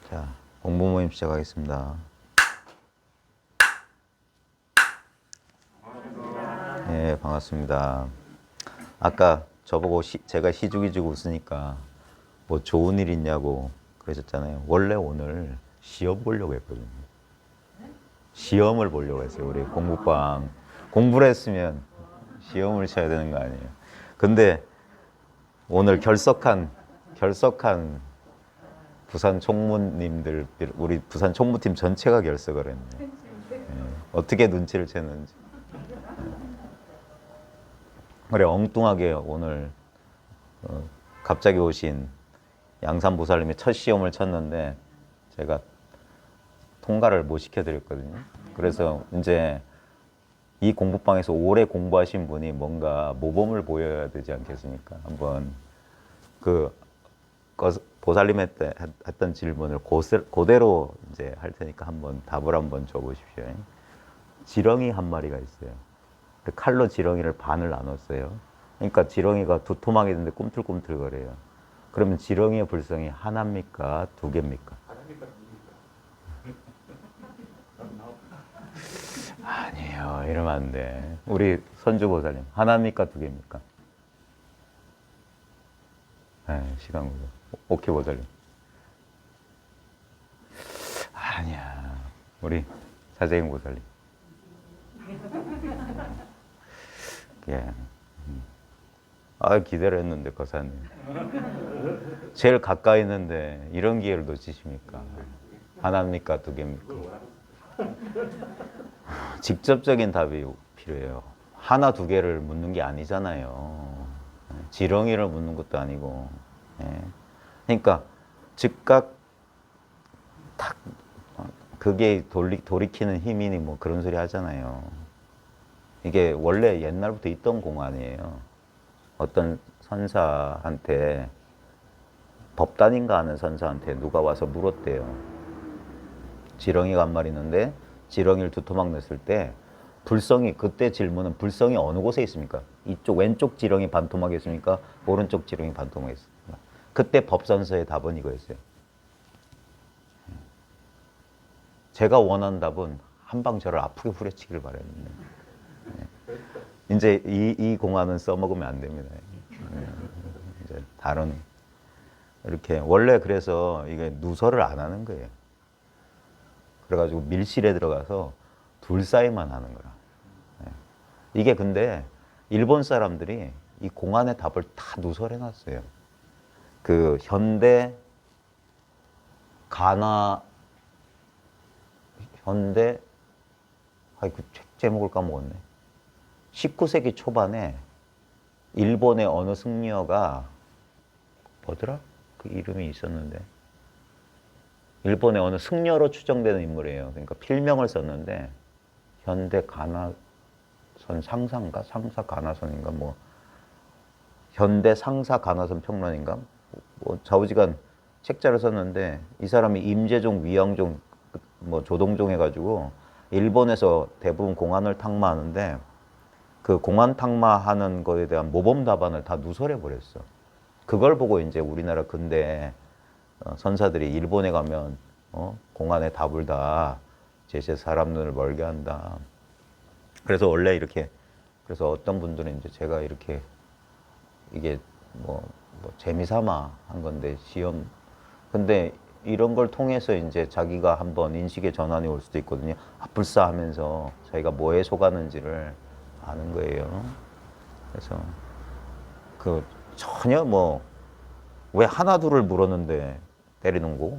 자, 공부 모임 시작하겠습니다. 네, 반갑습니다. 아까 저보고 제가 희죽희죽 웃으니까 뭐 좋은 일 있냐고 그러셨잖아요. 원래 오늘 시험 보려고 했거든요. 시험을 보려고 했어요. 우리 공부방. 공부를 했으면 시험을 쳐야 되는 거 아니에요. 근데 오늘 결석한 부산 총무님들, 우리 부산 총무팀 전체가 결석을 했네요. 어떻게 눈치를 챘는지. 그래, 엉뚱하게 오늘 갑자기 오신 양산보살님이 첫 시험을 쳤는데 제가 통과를 못 시켜드렸거든요. 그래서 이제 이 공부방에서 오래 공부하신 분이 뭔가 모범을 보여야 되지 않겠습니까? 한번 그 보살님 했던 질문을 그대로 이제 할 테니까 한번 답을 한번 줘보십시오. 지렁이 한 마리가 있어요. 칼로 지렁이를 반을 나눴어요. 그러니까 지렁이가 두 토막이 있는데 꿈틀꿈틀거려요. 그러면 지렁이의 불성이 하나입니까? 두 개입니까? 아니에요. 이러면 안 돼. 우리 선주보살님, 하나입니까? 두 개입니까? 네, 시간 구조. 오케이, 보살님. 아니야. 우리 사재경 보살님. 예. 기대를 했는데, 거사님. 제일 가까이 있는데, 이런 기회를 놓치십니까? 하나입니까? 두 개입니까? 직접적인 답이 필요해요. 하나, 두 개를 묻는 게 아니잖아요. 지렁이를 묻는 것도 아니고. 그러니까, 즉각, 탁, 그게 돌이키는 힘이니 뭐 그런 소리 하잖아요. 이게 원래 옛날부터 있던 공안이에요. 어떤 선사한테, 법단인가 하는 선사한테 누가 와서 물었대요. 지렁이가 한 마리 있는데 지렁이를 두 토막 냈을 때 불성이, 그때 질문은 불성이 어느 곳에 있습니까? 이쪽 왼쪽 지렁이 반 토막에 있습니까? 오른쪽 지렁이 반 토막에 있습니까? 그때 법선서의 답은 이거였어요. 제가 원하는 답은 한 방 저를 아프게 후려치기를 바랬는데 이제 이 공안은 써먹으면 안 됩니다. 이제 다른 이렇게 원래 그래서 이게 누설을 안 하는 거예요. 그래가지고 밀실에 들어가서 둘 사이만 하는 거라. 이게 근데 일본 사람들이 이 공안의 답을 다 누설해놨어요. 그 현대 그 책 제목을 까먹었네. 19세기 초반에 일본의 어느 승려가 뭐더라? 그 이름이 있었는데 일본의 어느 승려로 추정되는 인물이에요. 그러니까 필명을 썼는데 현대 가나선 상사인가? 상사 가나선인가? 뭐 현대 상사 가나선 평론인가? 뭐 좌우지간 책자를 썼는데 이 사람이 임재종, 위양종, 뭐 조동종 해가지고 일본에서 대부분 공안을 탕마하는데 그 공안 탕마하는 거에 대한 모범 답안을 다 누설해 버렸어. 그걸 보고 이제 우리나라 근대 선사들이 일본에 가면 공안의 답을 다 제시해 사람 눈을 멀게 한다. 그래서 원래 이렇게 그래서 어떤 분들은 이제 제가 이렇게 이게 뭐 재미삼아 한 건데 시험 근데 이런 걸 통해서 이제 자기가 한번 인식의 전환이 올 수도 있거든요. 불사하면서 자기가 뭐에 속하는지를 아는 거예요. 그래서 그 전혀 뭐 왜 하나 둘을 물었는데 때리는 거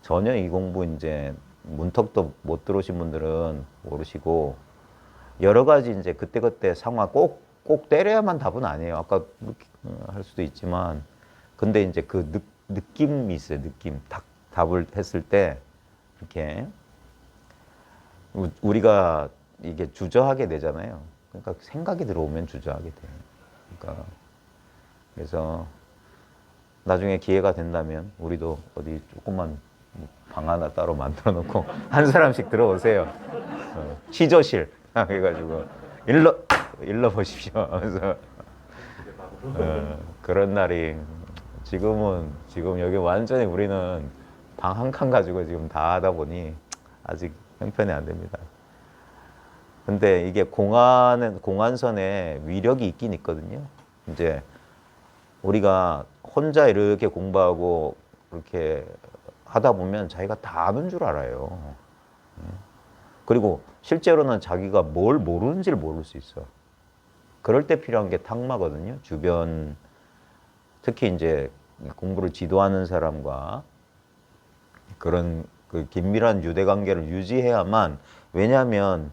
전혀 이 공부 이제 문턱도 못 들어오신 분들은 모르시고 여러 가지 이제 그때그때 상황 꼭 때려야만 답은 아니에요. 아까 할 수도 있지만 근데 이제 그 느낌이 있어요. 느낌. 답을 했을 때 이렇게 우리가 이게 주저하게 되잖아요. 그러니까 생각이 들어오면 주저하게 돼요. 그러니까 그래서 나중에 기회가 된다면 우리도 어디 조그만 방 하나 따로 만들어 놓고 한 사람씩 들어오세요. 취조실 해가지고 일러 보십시오. 그래서 그런 날이 지금 여기 완전히 우리는 방 한 칸 가지고 지금 다 하다 보니 아직 형편이 안 됩니다. 근데 이게 공안선에 위력이 있긴 있거든요. 이제 우리가 혼자 이렇게 공부하고 그렇게 하다 보면 자기가 다 아는 줄 알아요. 그리고 실제로는 자기가 뭘 모르는지를 모를 수 있어. 그럴 때 필요한 게 탁마거든요. 주변, 특히 이제 공부를 지도하는 사람과 그런 그 긴밀한 유대 관계를 유지해야만, 왜냐하면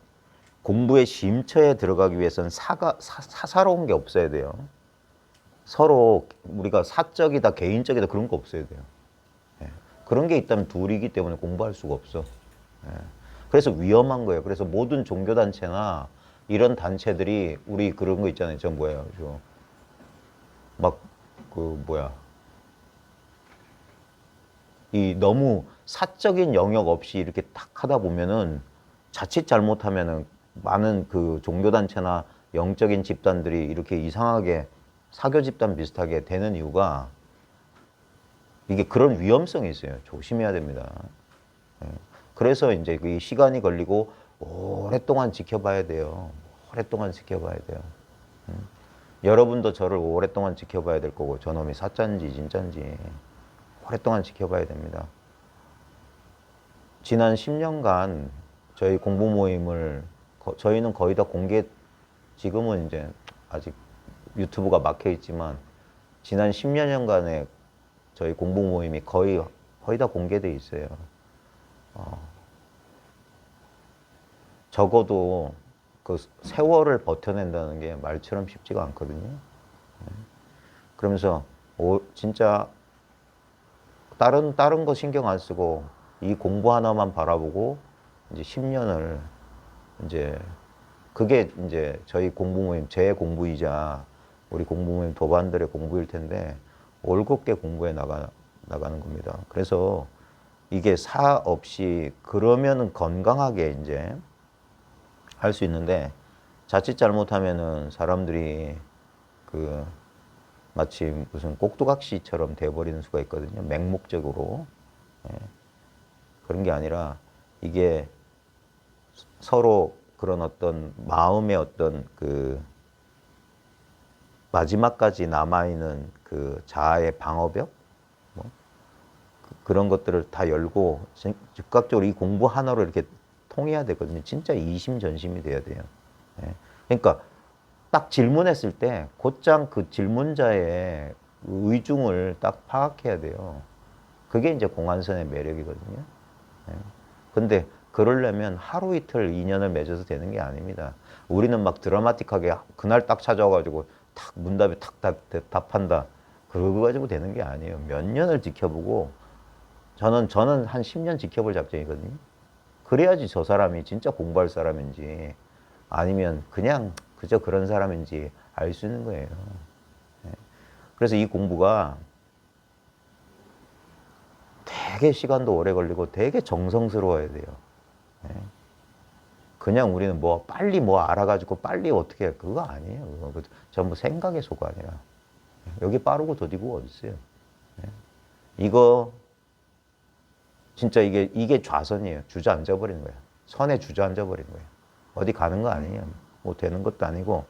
공부의 쉼터에 들어가기 위해서는 사사로운 게 없어야 돼요. 서로 우리가 사적이다, 개인적이다 그런 거 없어야 돼요. 예. 그런 게 있다면 둘이기 때문에 공부할 수가 없어. 예. 그래서 위험한 거예요. 그래서 모든 종교단체나 이런 단체들이 우리 그런 거 있잖아요. 저 뭐예요? 이 너무 사적인 영역 없이 이렇게 탁 하다 보면은 자칫 잘못하면은 많은 그 종교단체나 영적인 집단들이 이렇게 이상하게 사교 집단 비슷하게 되는 이유가 이게 그런 위험성이 있어요. 조심해야 됩니다. 그래서 이제 그 시간이 걸리고 오랫동안 지켜봐야 돼요. 오랫동안 지켜봐야 돼요. 여러분도 저를 오랫동안 지켜봐야 될 거고, 저놈이 사짠지 진짠지 오랫동안 지켜봐야 됩니다. 지난 10년간 저희 공부 모임을 저희는 거의 다 지금은 이제 아직 유튜브가 막혀 있지만 지난 10년간의 저희 공부 모임이 거의 다 공개돼 있어요. 적어도 그 세월을 버텨낸다는 게 말처럼 쉽지가 않거든요. 그러면서 진짜 다른 거 신경 안 쓰고 이 공부 하나만 바라보고 이제 10년을 이제 그게 이제 저희 공부 모임, 제 공부이자 우리 공부 모임 도반들의 공부일 텐데 올곧게 공부해 나가는 겁니다. 그래서 이게 사 없이 그러면은 건강하게 이제 할 수 있는데, 자칫 잘못하면은 사람들이 그 마치 무슨 꼭두각시처럼 돼버리는 수가 있거든요. 맹목적으로. 예. 그런 게 아니라 이게 서로 그런 어떤 마음의 어떤 그 마지막까지 남아있는 그 자아의 방어벽? 그런 것들을 다 열고 즉각적으로 이 공부 하나로 이렇게 통해야 되거든요. 진짜 이심전심이 돼야 돼요. 예. 그러니까 딱 질문했을 때 곧장 그 질문자의 의중을 딱 파악해야 돼요. 그게 이제 공안선의 매력이거든요. 예. 근데 그러려면 하루 이틀 인연을 맺어서 되는 게 아닙니다. 우리는 막 드라마틱하게 그날 딱 찾아와가지고 탁 문답에 탁 답한다. 그러고 가지고 되는 게 아니에요. 몇 년을 지켜보고 저는 한 10년 지켜볼 작정이거든요. 그래야지 저 사람이 진짜 공부할 사람인지 아니면 그냥 그저 그런 사람인지 알 수 있는 거예요. 그래서 이 공부가 되게 시간도 오래 걸리고 되게 정성스러워야 돼요. 그냥 우리는 빨리 알아가지고 빨리 어떻게 해. 그거 아니에요. 그거 전부 생각의 소관이라. 여기 빠르고 더디고 어디 있어요. 이거 진짜 이게 좌선이에요. 주저앉아 버리는 거예요. 선에 주저앉아 버리는 거예요. 어디 가는 거 아니에요. 뭐 되는 것도 아니고.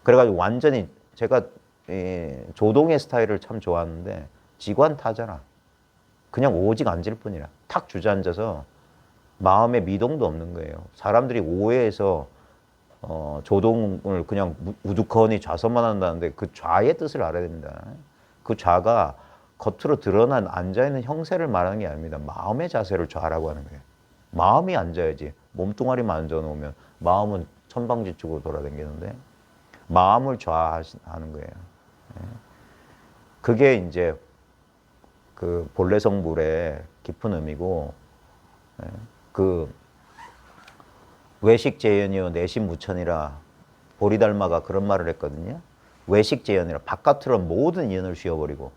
그래가지고 완전히 제가 조동의 스타일을 참 좋아하는데 지관타잖아. 그냥 오직 앉을 뿐이라. 탁 주저앉아서 마음에 미동도 없는 거예요. 사람들이 오해해서 조동을 그냥 우두커니 좌선만 한다는데 그 좌의 뜻을 알아야 됩니다. 그 좌가 겉으로 드러난 앉아있는 형세를 말하는 게 아닙니다. 마음의 자세를 좌라고 하는 거예요. 마음이 앉아야지. 몸뚱아리만 앉아놓으면 마음은 천방지축으로 돌아다니는데 마음을 좌하는 거예요. 그게 이제 그 본래 성불의 깊은 의미고, 그 외식재현이요 내심무천이라 보리달마가 그런 말을 했거든요. 외식재현이라 바깥으로는 모든 인연을 쥐어버리고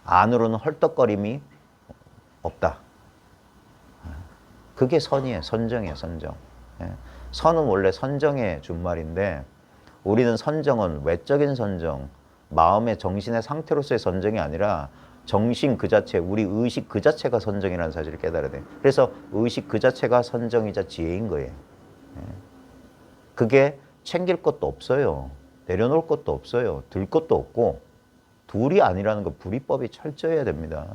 안으로는 헐떡거림이 없다. 그게 선이에요. 선정이에요. 선정. 선은 원래 선정의 준말인데 우리는 선정은 외적인 선정, 마음의 정신의 상태로서의 선정이 아니라 정신 그 자체, 우리 의식 그 자체가 선정이라는 사실을 깨달아야 돼요. 그래서 의식 그 자체가 선정이자 지혜인 거예요. 그게 챙길 것도 없어요. 내려놓을 것도 없어요. 들 것도 없고, 둘이 아니라는 거 불이법이 철저해야 됩니다.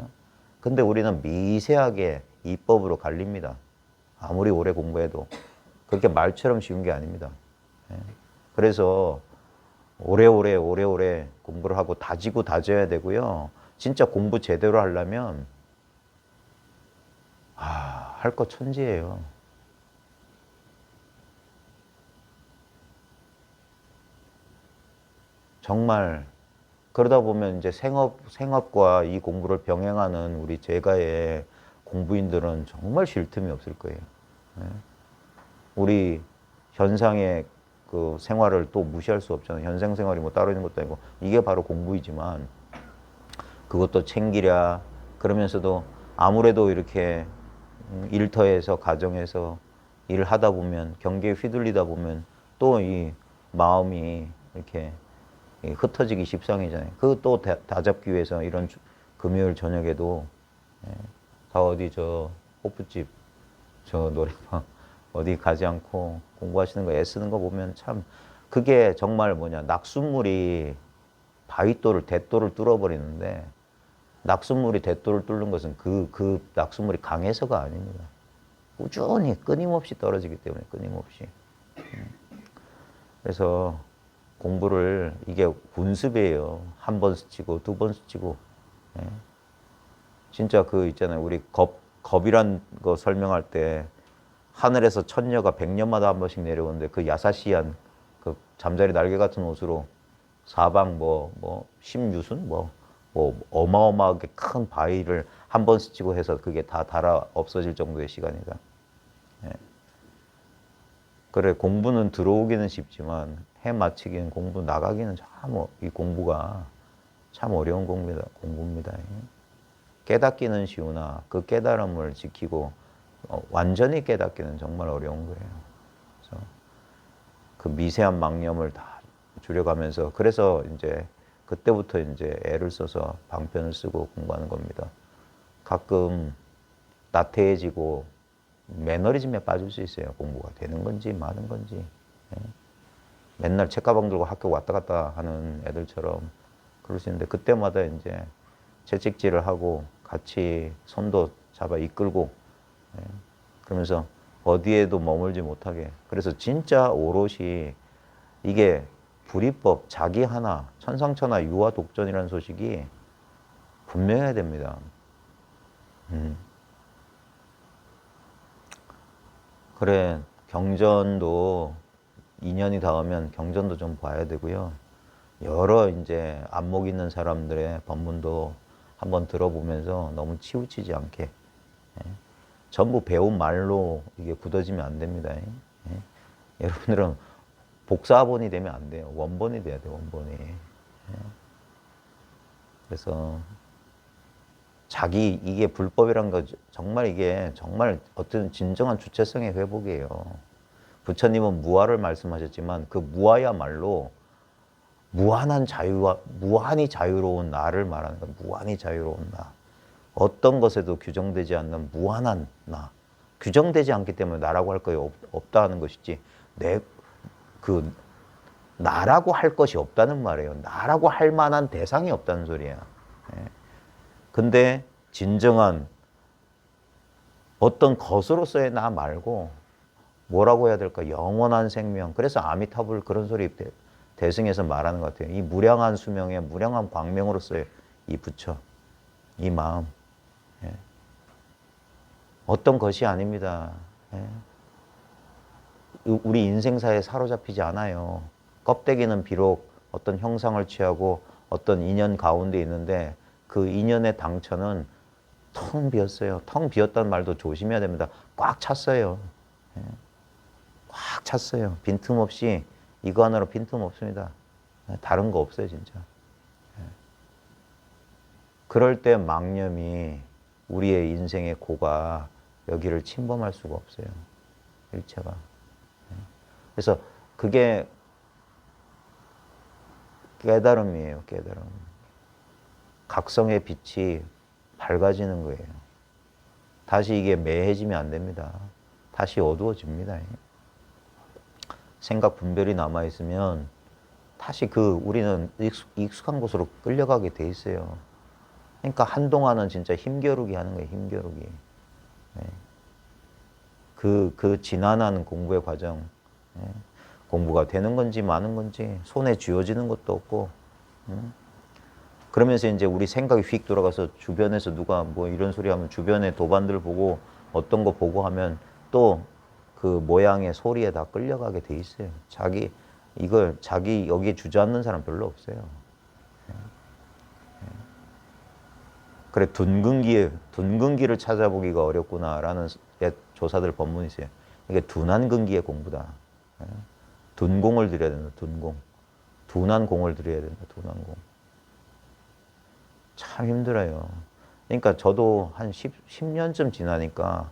근데 우리는 미세하게 이법으로 갈립니다. 아무리 오래 공부해도. 그렇게 말처럼 쉬운 게 아닙니다. 그래서 오래오래 공부를 하고 다지고 다져야 되고요. 진짜 공부 제대로 하려면 할 거 천지예요. 정말 그러다 보면 이제 생업과 이 공부를 병행하는 우리 제가의 공부인들은 정말 쉴 틈이 없을 거예요. 우리 현상의 그 생활을 또 무시할 수 없잖아요. 현생 생활이 뭐 따로 있는 것도 아니고 이게 바로 공부이지만 그것도 챙기랴 그러면서도 아무래도 이렇게 일터에서 가정에서 일을 하다 보면 경계에 휘둘리다 보면 또 이 마음이 이렇게 흩어지기 십상이잖아요. 그또 다잡기 위해서 이런 금요일 저녁에도 다 어디 저 호프집 저 노래방 어디 가지 않고 공부하시는 거 애쓰는 거 보면 참 그게 정말 뭐냐 낙숫물이 바위돌을 대돌을 뚫어버리는데 낙숫물이 대돌을 뚫는 것은 그 낙숫물이 강해서가 아닙니다. 꾸준히 끊임없이 떨어지기 때문에 끊임없이. 그래서 공부를 이게 군습이에요. 한 번 스치고 두 번 스치고. 진짜 그 있잖아요. 우리 겁이란 거 설명할 때 하늘에서 천녀가 100년마다 한 번씩 내려오는데 그 야사시한 그 잠자리 날개 같은 옷으로 사방 십유순 어마어마하게 큰 바위를 한 번 스치고 해서 그게 다 닳아 없어질 정도의 시간이다. 그래 공부는 들어오기는 쉽지만 해 마치기는 공부 나가기는 참 이 공부가 참 어려운 공부입니다. 깨닫기는 쉬우나 그 깨달음을 지키고 완전히 깨닫기는 정말 어려운 거예요. 그래서 그 미세한 망념을 다 줄여가면서 그래서 이제 그때부터 이제 애를 써서 방편을 쓰고 공부하는 겁니다. 가끔 나태해지고 매너리즘에 빠질 수 있어요. 공부가 되는 건지 마는 건지. 맨날 책가방 들고 학교 왔다 갔다 하는 애들처럼 그럴 수 있는데 그때마다 이제 채찍질을 하고 같이 손도 잡아 이끌고 그러면서 어디에도 머물지 못하게. 그래서 진짜 오롯이 이게 불이법, 자기 하나, 천상천하 유아 독전이라는 소식이 분명해야 됩니다. 그래, 경전도 2년이 닿으면 경전도 좀 봐야 되고요. 여러 이제 안목 있는 사람들의 법문도 한번 들어보면서 너무 치우치지 않게 전부 배운 말로 이게 굳어지면 안 됩니다. 여러분들은 복사본이 되면 안 돼요. 원본이 돼야 돼요. 원본이. 그래서 자기 이게 불법이란 거 정말 이게 정말 어떤 진정한 주체성의 회복이에요. 부처님은 무아를 말씀하셨지만 그 무아야말로 무한한 자유와 무한히 자유로운 나를 말하는 거예요. 무한히 자유로운 나. 어떤 것에도 규정되지 않는 무한한 나. 규정되지 않기 때문에 나라고 할 것이 없다 하는 것이지 그 나라고 할 것이 없다는 말이에요. 나라고 할 만한 대상이 없다는 소리야. 근데 진정한 어떤 것으로서의 나 말고 뭐라고 해야 될까? 영원한 생명. 그래서 아미타불 그런 소리 대승해서 말하는 것 같아요. 이 무량한 수명의 무량한 광명으로서의 이 부처, 이 마음. 어떤 것이 아닙니다. 우리 인생사에 사로잡히지 않아요. 껍데기는 비록 어떤 형상을 취하고 어떤 인연 가운데 있는데 그 인연의 당처는 텅 비었어요. 텅 비었다는 말도 조심해야 됩니다. 꽉 찼어요. 꽉 찼어요. 빈틈없이 이거 하나로 빈틈 없습니다. 다른 거 없어요, 진짜. 그럴 때 망념이 우리의 인생의 고가 여기를 침범할 수가 없어요. 일체가. 그래서 그게 깨달음이에요, 깨달음. 각성의 빛이 밝아지는 거예요. 다시 이게 매해지면 안 됩니다. 다시 어두워집니다. 생각 분별이 남아있으면 다시 우리는 익숙한 곳으로 끌려가게 돼 있어요. 그러니까 한동안은 진짜 힘겨루기 하는 거예요, 힘겨루기. 네. 그 지난한 공부의 과정. 네. 공부가 되는 건지 마는 건지 손에 쥐어지는 것도 없고. 그러면서 이제 우리 생각이 휙 돌아가서 주변에서 누가 뭐 이런 소리 하면 주변에 도반들 보고 어떤 거 보고 하면 또 그 모양의 소리에 다 끌려가게 돼 있어요. 자기 여기에 주저앉는 사람 별로 없어요. 그래, 둔근기를 찾아보기가 어렵구나라는 조사들 본문이 있어요. 이게 둔한 근기의 공부다. 둔공을 들여야 된다, 둔공. 둔한 공을 들여야 된다, 둔한 공. 참 힘들어요. 그러니까 저도 한 10년쯤 지나니까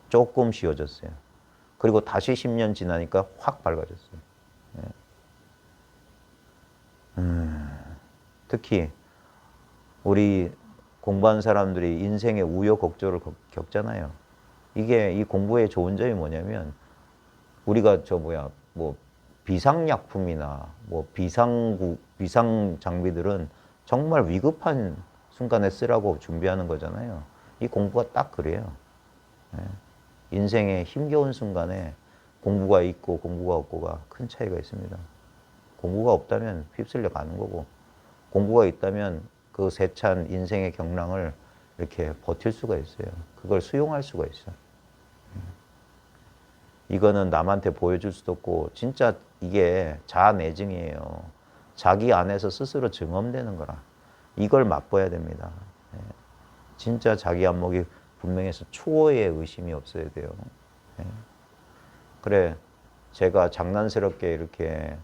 조금 쉬워졌어요. 그리고 다시 10년 지나니까 확 밝아졌어요. 특히 우리 공부한 사람들이 인생의 우여곡절을 겪잖아요. 이게 이 공부의 좋은 점이 뭐냐면 우리가 뭐 비상약품이나 뭐 비상 장비들은 정말 위급한 순간에 쓰라고 준비하는 거잖아요. 이 공부가 딱 그래요. 인생의 힘겨운 순간에 공부가 있고 공부가 없고가 큰 차이가 있습니다. 공부가 없다면 휩쓸려 가는 거고, 공부가 있다면 그 세찬 인생의 경랑을 이렇게 버틸 수가 있어요. 그걸 수용할 수가 있어요. 이거는 남한테 보여줄 수도 없고, 진짜 이게 자아내증이에요. 자기 안에서 스스로 증험되는 거라. 이걸 맛봐야 됩니다. 진짜 자기 안목이 분명해서 초호의 의심이 없어야 돼요. 그래, 제가 장난스럽게 이렇게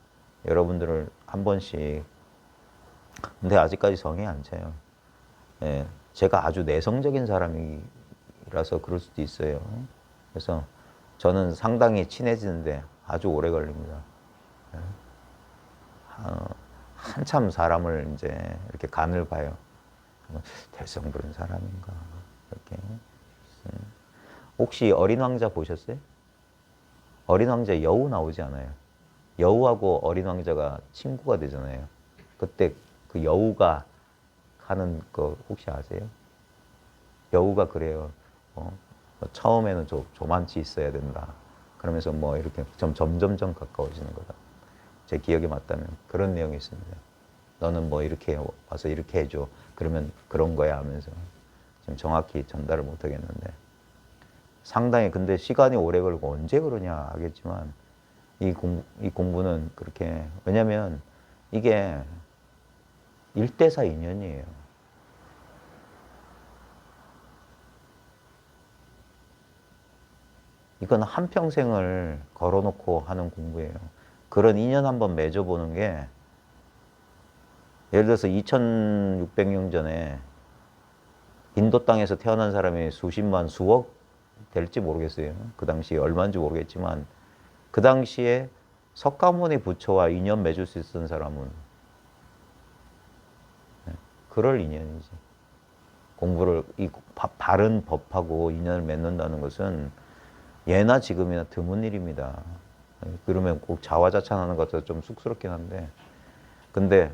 여러분들을 한 번씩, 근데 아직까지 성에 안 차요. 제가 아주 내성적인 사람이라서 그럴 수도 있어요. 그래서 저는 상당히 친해지는데 아주 오래 걸립니다. 한참 사람을 이제 이렇게 간을 봐요. 대성 부른 사람인가, 이렇게. 혹시 어린 왕자 보셨어요? 어린 왕자 여우 나오지 않아요? 여우하고 어린 왕자가 친구가 되잖아요. 그때 그 여우가 하는 거 혹시 아세요? 여우가 그래요. 처음에는 조만치 있어야 된다. 그러면서 뭐 이렇게 점점점 가까워지는 거다. 제 기억에 맞다면 그런 내용이 있습니다. 너는 뭐 이렇게 와서 이렇게 해줘. 그러면 그런 거야 하면서. 지금 정확히 전달을 못 하겠는데. 상당히 근데 시간이 오래 걸리고 언제 그러냐 하겠지만 이 공부는 그렇게, 왜냐면 이게 1대4 인연이에요. 이건 한평생을 걸어놓고 하는 공부예요. 그런 인연 한번 맺어보는 게, 예를 들어서 2600년 전에 인도 땅에서 태어난 사람이 수십만, 수억 될지 모르겠어요. 그 당시에 얼마인지 모르겠지만, 그 당시에 석가모니 부처와 인연 맺을 수 있었던 사람은 그럴 인연이지. 공부를, 바른 법하고 인연을 맺는다는 것은 예나 지금이나 드문 일입니다. 그러면 꼭 자화자찬하는 것 같아서 좀 쑥스럽긴 한데, 근데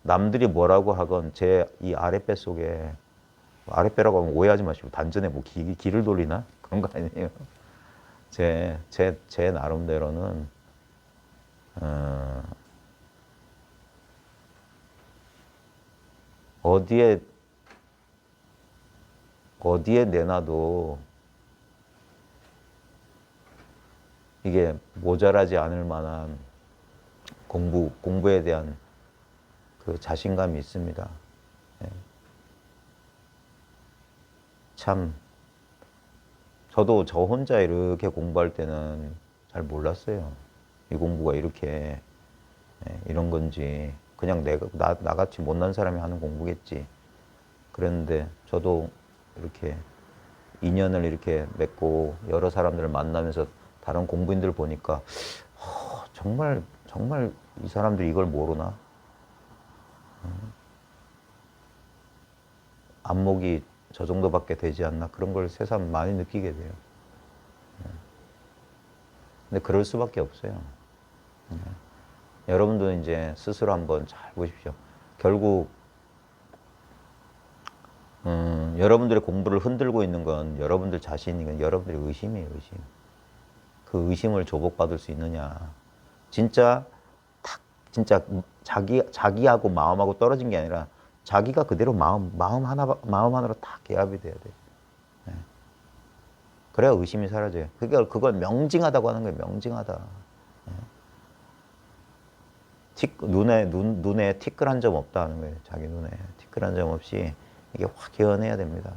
남들이 뭐라고 하건 제 이 아랫배 속에, 아랫배라고 하면 오해하지 마시고 단전에 뭐 기를 돌리나? 그런 거 아니에요. 제 나름대로는, 어디에 내놔도 이게 모자라지 않을 만한 공부에 대한 그 자신감이 있습니다. 참, 저도 저 혼자 이렇게 공부할 때는 잘 몰랐어요. 이 공부가 이렇게, 이런 건지, 그냥 나같이 못난 사람이 하는 공부겠지. 그랬는데, 저도 이렇게 인연을 이렇게 맺고 여러 사람들을 만나면서 다른 공부인들 보니까, 정말 이 사람들이 이걸 모르나? 안목이 저 정도밖에 되지 않나 그런 걸 새삼 많이 느끼게 돼요. 근데 그럴 수밖에 없어요. 여러분도 이제 스스로 한번 잘 보십시오. 결국 여러분들의 공부를 흔들고 있는 건 여러분들 자신이건 여러분들의 의심이에요, 의심. 그 의심을 조복받을 수 있느냐. 진짜 진짜 자기하고 마음하고 떨어진 게 아니라 자기가 그대로 마음 하나로 딱 개합이 돼야 돼. 네. 그래야 의심이 사라져요. 그걸 명징하다고 하는 거예요. 명징하다. 네. 눈에 티끌 한 점 없다는 거예요. 자기 눈에 티끌 한 점 없이 이게 확 개어내야 됩니다.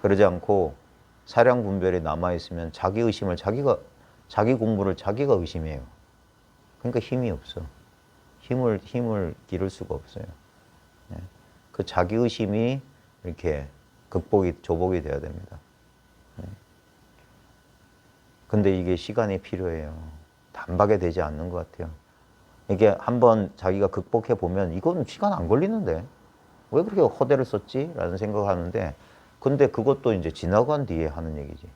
그러지 않고 사량 분별이 남아 있으면 자기 의심을 자기 공부를 자기가 의심해요. 그러니까 힘이 없어. 힘을 기를 수가 없어요. 네. 그 자기 의심이 이렇게 조복이 돼야 됩니다. 네. 근데 이게 시간이 필요해요. 단박에 되지 않는 것 같아요. 이게 한번 자기가 극복해 보면 이건 시간 안 걸리는데 왜 그렇게 허대를 썼지? 라는 생각을 하는데 근데 그것도 이제 지나간 뒤에 하는 얘기지.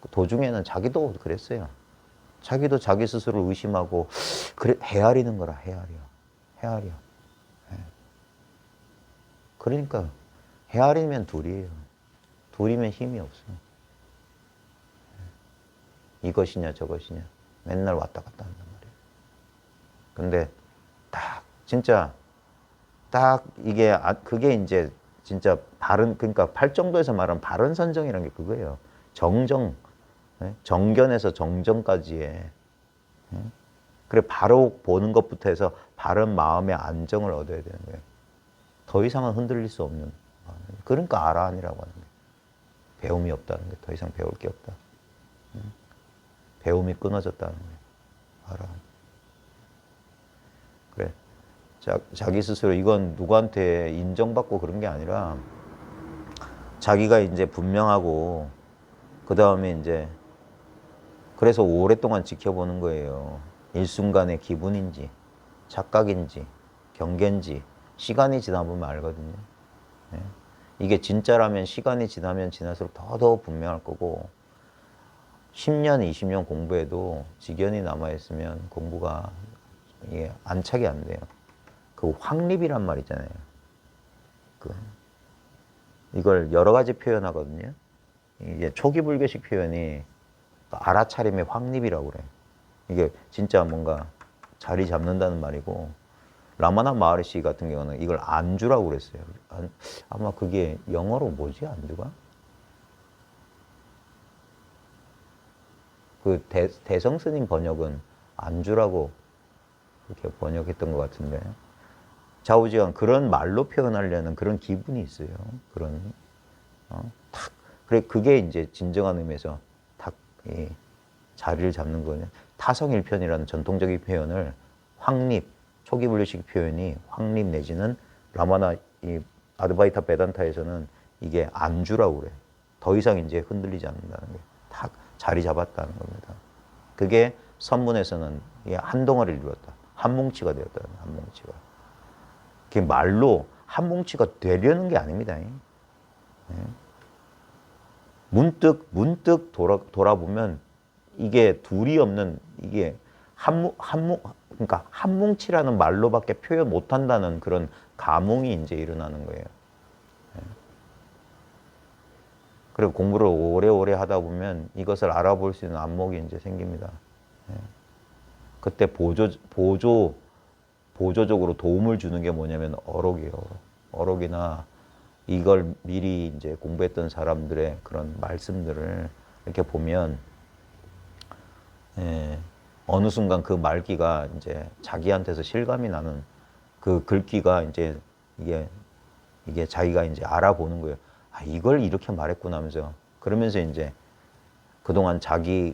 도중에는 자기도 그랬어요. 자기도 자기 스스로를 의심하고 그래 헤아리는 거라 헤아려. 네. 그러니까 헤아리면 둘이에요. 둘이면 힘이 없어. 네. 이것이냐 저것이냐 맨날 왔다 갔다 한단 말이에요. 근데 진짜 이게 그게 이제 진짜 그러니까 팔정도에서 말하는 바른 선정이라는 게 그거예요. 정견에서 정정까지의. 그래 바로 보는 것부터 해서 바른 마음의 안정을 얻어야 되는 거예요. 더 이상은 흔들릴 수 없는. 그러니까 아라한이라고 하는 거예요. 배움이 없다는 거예요. 더 이상 배울 게 없다. 배움이 끊어졌다는 거예요. 아라한. 그래. 자기 스스로 이건 누구한테 인정받고 그런 게 아니라 자기가 이제 분명하고 그 다음에 이제 그래서 오랫동안 지켜보는 거예요. 일순간의 기분인지 착각인지 경계인지 시간이 지나보면 알거든요. 네. 이게 진짜라면 시간이 지나면 지날수록 더 분명할 거고 10년, 20년 공부해도 직연이 남아있으면 공부가 이게 안착이 안 돼요. 그 확립이란 말 있잖아요. 이걸 여러 가지 표현하거든요. 이게 초기 불교식 표현이 알아차림의 확립이라고 그래요. 이게 진짜 뭔가 자리 잡는다는 말이고 라마나 마하리시 같은 경우는 이걸 안주라고 그랬어요. 아마 그게 영어로 뭐지 안주가? 그 대성 스님 번역은 안주라고 그렇게 번역했던 것 같은데 좌우지간 그런 말로 표현하려는 그런 기분이 있어요. 그런 그래 그게 이제 진정한 의미에서 이 자리를 잡는 거냐. 타성일편이라는 전통적인 표현을 확립, 초기 분류식 표현이 확립 내지는 라마나 이 아드바이타 베단타에서는 이게 안주라고 그래. 더 이상 이제 흔들리지 않는다는 게 탁 자리 잡았다는 겁니다. 그게 선문에서는 한 덩어리를 이루었다. 한 뭉치가 되었다. 한 뭉치가. 그게 말로 한 뭉치가 되려는 게 아닙니다. 네. 문득 돌아보면 이게 둘이 없는 이게 그러니까 한 뭉치라는 말로밖에 표현 못한다는 그런 감흥이 이제 일어나는 거예요. 그리고 공부를 오래오래 하다 보면 이것을 알아볼 수 있는 안목이 이제 생깁니다. 그때 보조적으로 도움을 주는 게 뭐냐면 어록이에요. 어록이나 이걸 미리 이제 공부했던 사람들의 그런 말씀들을 이렇게 보면 어느 순간 그 말귀가 이제 자기한테서 실감이 나는 그 글귀가 이제 이게 자기가 이제 알아보는 거예요. 아, 이걸 이렇게 말했구나 하면서 그러면서 이제 그동안 자기를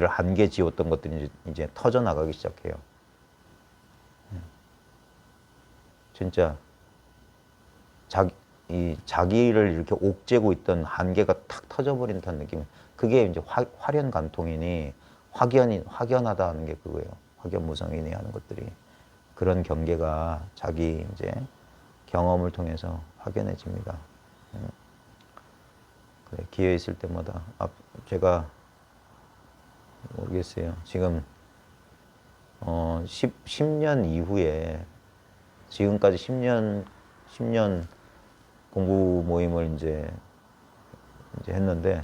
한계 지었던 것들이 이제 터져 나가기 시작해요. 진짜 자기를 이렇게 옥죄고 있던 한계가 탁 터져버린 듯한 느낌. 그게 이제 화련간통이니 확연하다 하는 게 그거예요. 확연무성이니 하는 것들이. 그런 경계가 자기 이제 경험을 통해서 확연해집니다. 그래, 기회 있을 때마다 제가 모르겠어요. 지금 10년 이후에 지금까지 10년 공부 모임을 이제 했는데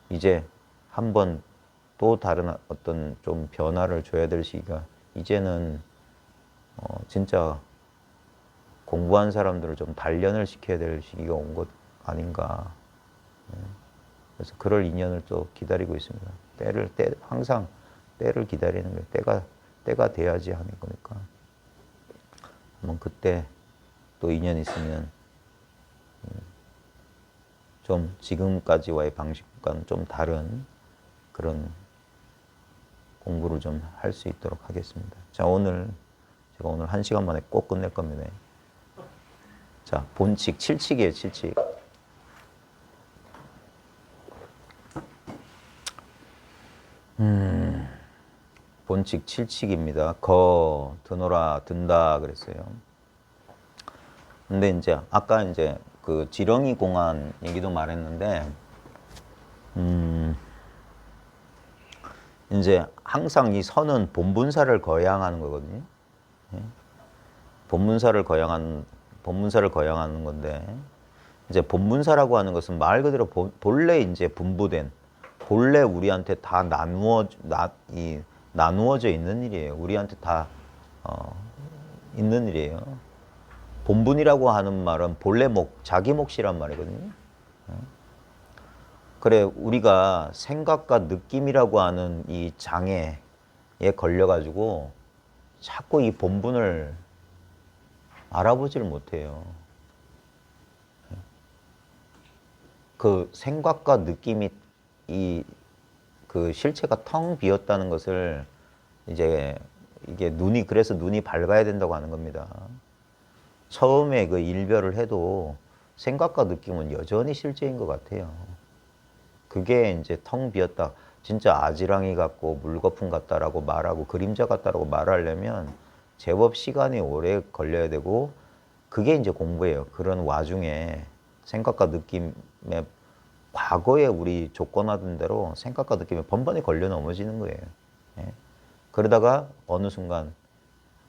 이제 한번 또 다른 어떤 좀 변화를 줘야 될 시기가 이제는 진짜 공부한 사람들을 좀 단련을 시켜야 될 시기가 온 것 아닌가. 그래서 그럴 인연을 또 기다리고 있습니다. 항상 때를 기다리는 거예요. 때가 돼야지 하는 거니까. 한번 그때 또 인연 있으면 좀 지금까지와의 방식과는 좀 다른 그런 공부를 좀 할 수 있도록 하겠습니다. 자, 제가 오늘 1시간 만에 꼭 끝낼 겁니다. 자, 본칙, 칠칙이에요, 칠칙. 본칙 칠칙입니다. 드노라, 든다 그랬어요. 근데 이제 아까 이제 그 지렁이 공안 얘기도 말했는데, 이제 항상 이 선은 본분사를 거양하는 거거든요. 본분사를 거양하는 건데, 이제 본분사라고 하는 것은 말 그대로 본래 이제 분부된, 본래 우리한테 다 나누어져 있는 일이에요. 우리한테 다 있는 일이에요. 본분이라고 하는 말은 본래 자기 몫이란 말이거든요. 그래, 우리가 생각과 느낌이라고 하는 이 장애에 걸려가지고 자꾸 이 본분을 알아보지를 못해요. 그 생각과 느낌이 그 실체가 텅 비었다는 것을 이제 그래서 눈이 밝아야 된다고 하는 겁니다. 처음에 그 일별을 해도 생각과 느낌은 여전히 실제인 것 같아요. 그게 이제 텅 비었다. 진짜 아지랑이 같고 물거품 같다라고 말하고 그림자 같다라고 말하려면 제법 시간이 오래 걸려야 되고 그게 이제 공부예요. 그런 와중에 생각과 느낌에 과거에 우리 조건하던 대로 생각과 느낌에 번번이 걸려 넘어지는 거예요. 예. 그러다가 어느 순간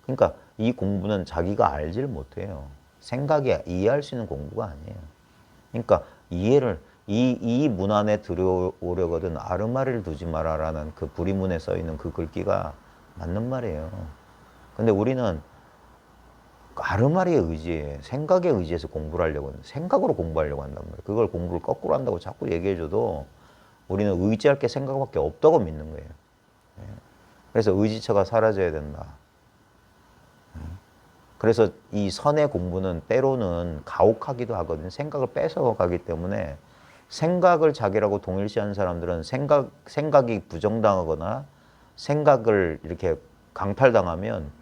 그러니까 이 공부는 자기가 알지를 못해요. 생각이 이해할 수 있는 공부가 아니에요. 그러니까 이 문 안에 들어오려거든 아르마리를 두지 마라라는 그 부리문에 써 있는 그 글귀가 맞는 말이에요. 근데 우리는 아르마리에 의지해, 생각에 의지해서 공부를 하려고 하는, 생각으로 공부하려고 한단 말이에요. 그걸 공부를 거꾸로 한다고 자꾸 얘기해줘도 우리는 의지할 게 생각밖에 없다고 믿는 거예요. 그래서 의지처가 사라져야 된다. 그래서 이 선의 공부는 때로는 가혹하기도 하거든요. 생각을 뺏어가기 때문에 생각을 자기라고 동일시하는 사람들은 생각이 부정당하거나 생각을 이렇게 강탈당하면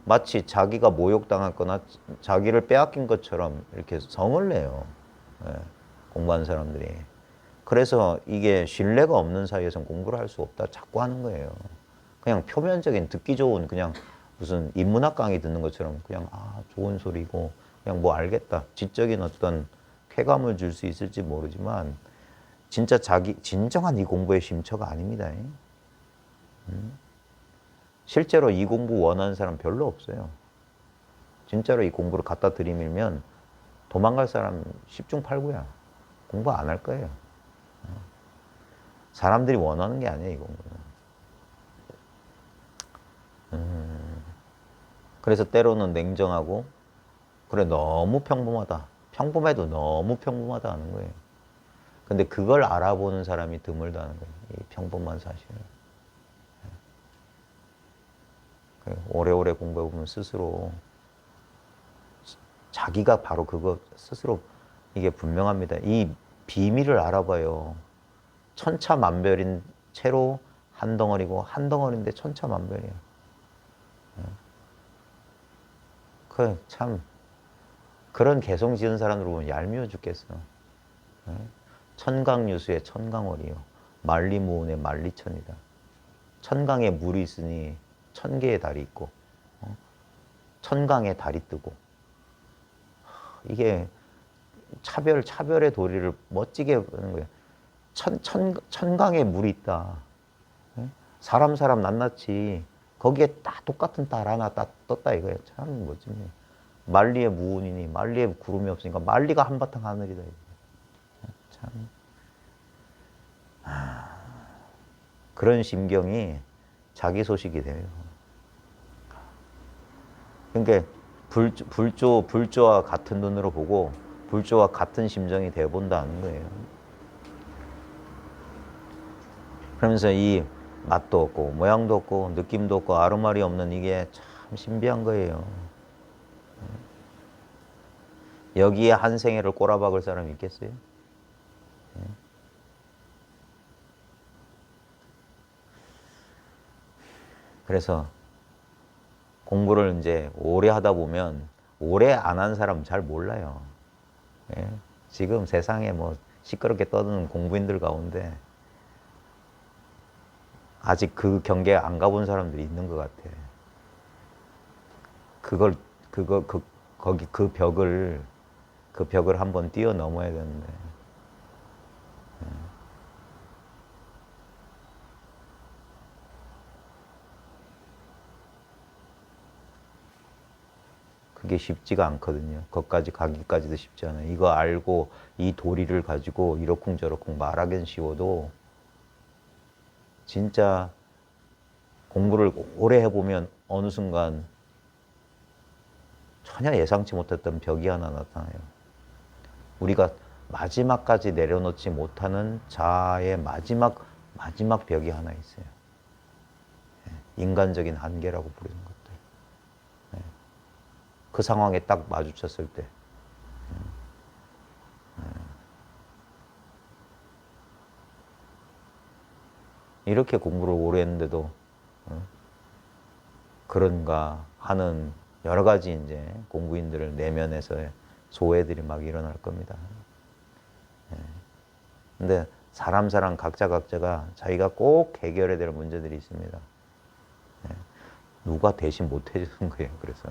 마치 자기가 모욕당했거나 자기를 빼앗긴 것처럼 이렇게 성을 내요. 공부하는 사람들이. 그래서 이게 신뢰가 없는 사이에서는 공부를 할 수 없다 자꾸 하는 거예요. 그냥 표면적인 듣기 좋은 그냥 무슨 인문학 강의 듣는 것처럼 그냥 좋은 소리고 그냥 뭐 알겠다. 지적인 어떤 쾌감을 줄 수 있을지 모르지만 진짜 진정한 이 공부의 심처가 아닙니다. 실제로 이 공부 원하는 사람 별로 없어요. 진짜로 이 공부를 갖다 들이밀면 도망갈 사람 10중 8구야. 공부 안 할 거예요. 사람들이 원하는 게 아니에요, 이 공부는. 그래서 때로는 냉정하고 그래 너무 평범하다. 평범해도 너무 평범하다 하는 거예요. 근데 그걸 알아보는 사람이 드물다는 거예요. 이 평범한 사실을. 오래오래 공부해보면 스스로 자기가 바로 그거 스스로 이게 분명합니다. 이 비밀을 알아봐요. 천차만별인 채로 한 덩어리고 한 덩어리인데 천차만별이에요. 참 그런 개성 지은 사람들 보면 얄미워 죽겠어. 천강유수의 천강월이요. 만리무운의 만리천이다. 천강에 물이 있으니 1000개의 달이 있고 천강에 달이 뜨고 이게 차별의 도리를 멋지게 보는 거예요. 천강에 물이 있다. 사람 낱낱이 거기에 딱 똑같은 달 하나 딱 떴다 이거예요. 참 멋지네. 만리의 무운이니 만리의 구름이 없으니까 만리가 한바탕 하늘이다. 참 그런 심경이 자기 소식이 돼요. 그러니까 불조와 같은 눈으로 보고 불조와 같은 심정이 되어 본다는 거예요. 그러면서 이 맛도 없고 모양도 없고 느낌도 없고 아로말이 없는 이게 참 신비한 거예요. 여기에 한 생애를 꼬라박을 사람이 있겠어요? 그래서 공부를 이제 오래 하다 보면 오래 안 한 사람 잘 몰라요. 지금 세상에 뭐 시끄럽게 떠드는 공부인들 가운데 아직 그 경계에 안 가본 사람들이 있는 것 같아. 그 벽을 한번 뛰어넘어야 되는데. 그게 쉽지가 않거든요. 거기까지 가기까지도 쉽지 않아요. 이거 알고 이 도리를 가지고 이러쿵저러쿵 말하긴 쉬워도 진짜 공부를 오래 해보면 어느 순간 전혀 예상치 못했던 벽이 하나 나타나요. 우리가 마지막까지 내려놓지 못하는 자아의 마지막 벽이 하나 있어요. 인간적인 한계라고 부르는 것들. 그 상황에 딱 마주쳤을 때 이렇게 공부를 오래 했는데도 그런가 하는 여러 가지 이제 공부인들을 내면에서의 소외들이 막 일어날 겁니다. 근데 사람 각자가 자기가 꼭 해결해야 될 문제들이 있습니다. 누가 대신 못 해주는 거예요. 그래서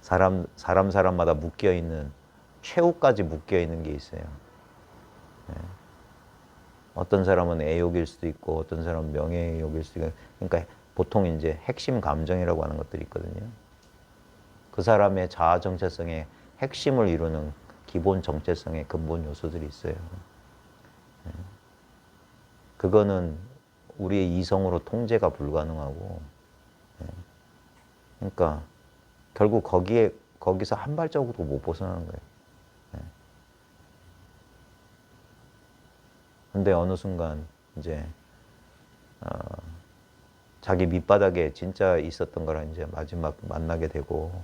사람마다 묶여있는, 최후까지 묶여있는 게 있어요. 어떤 사람은 애욕일 수도 있고, 어떤 사람은 명예욕일 수도 있고, 그러니까 보통 이제 핵심 감정이라고 하는 것들이 있거든요. 그 사람의 자아 정체성의 핵심을 이루는 기본 정체성의 근본 요소들이 있어요. 그거는 우리의 이성으로 통제가 불가능하고, 그러니까 결국 거기서 한 발자국도 못 벗어나는 거예요. 근데 어느 순간 이제 자기 밑바닥에 진짜 있었던 거랑 이제 마지막 만나게 되고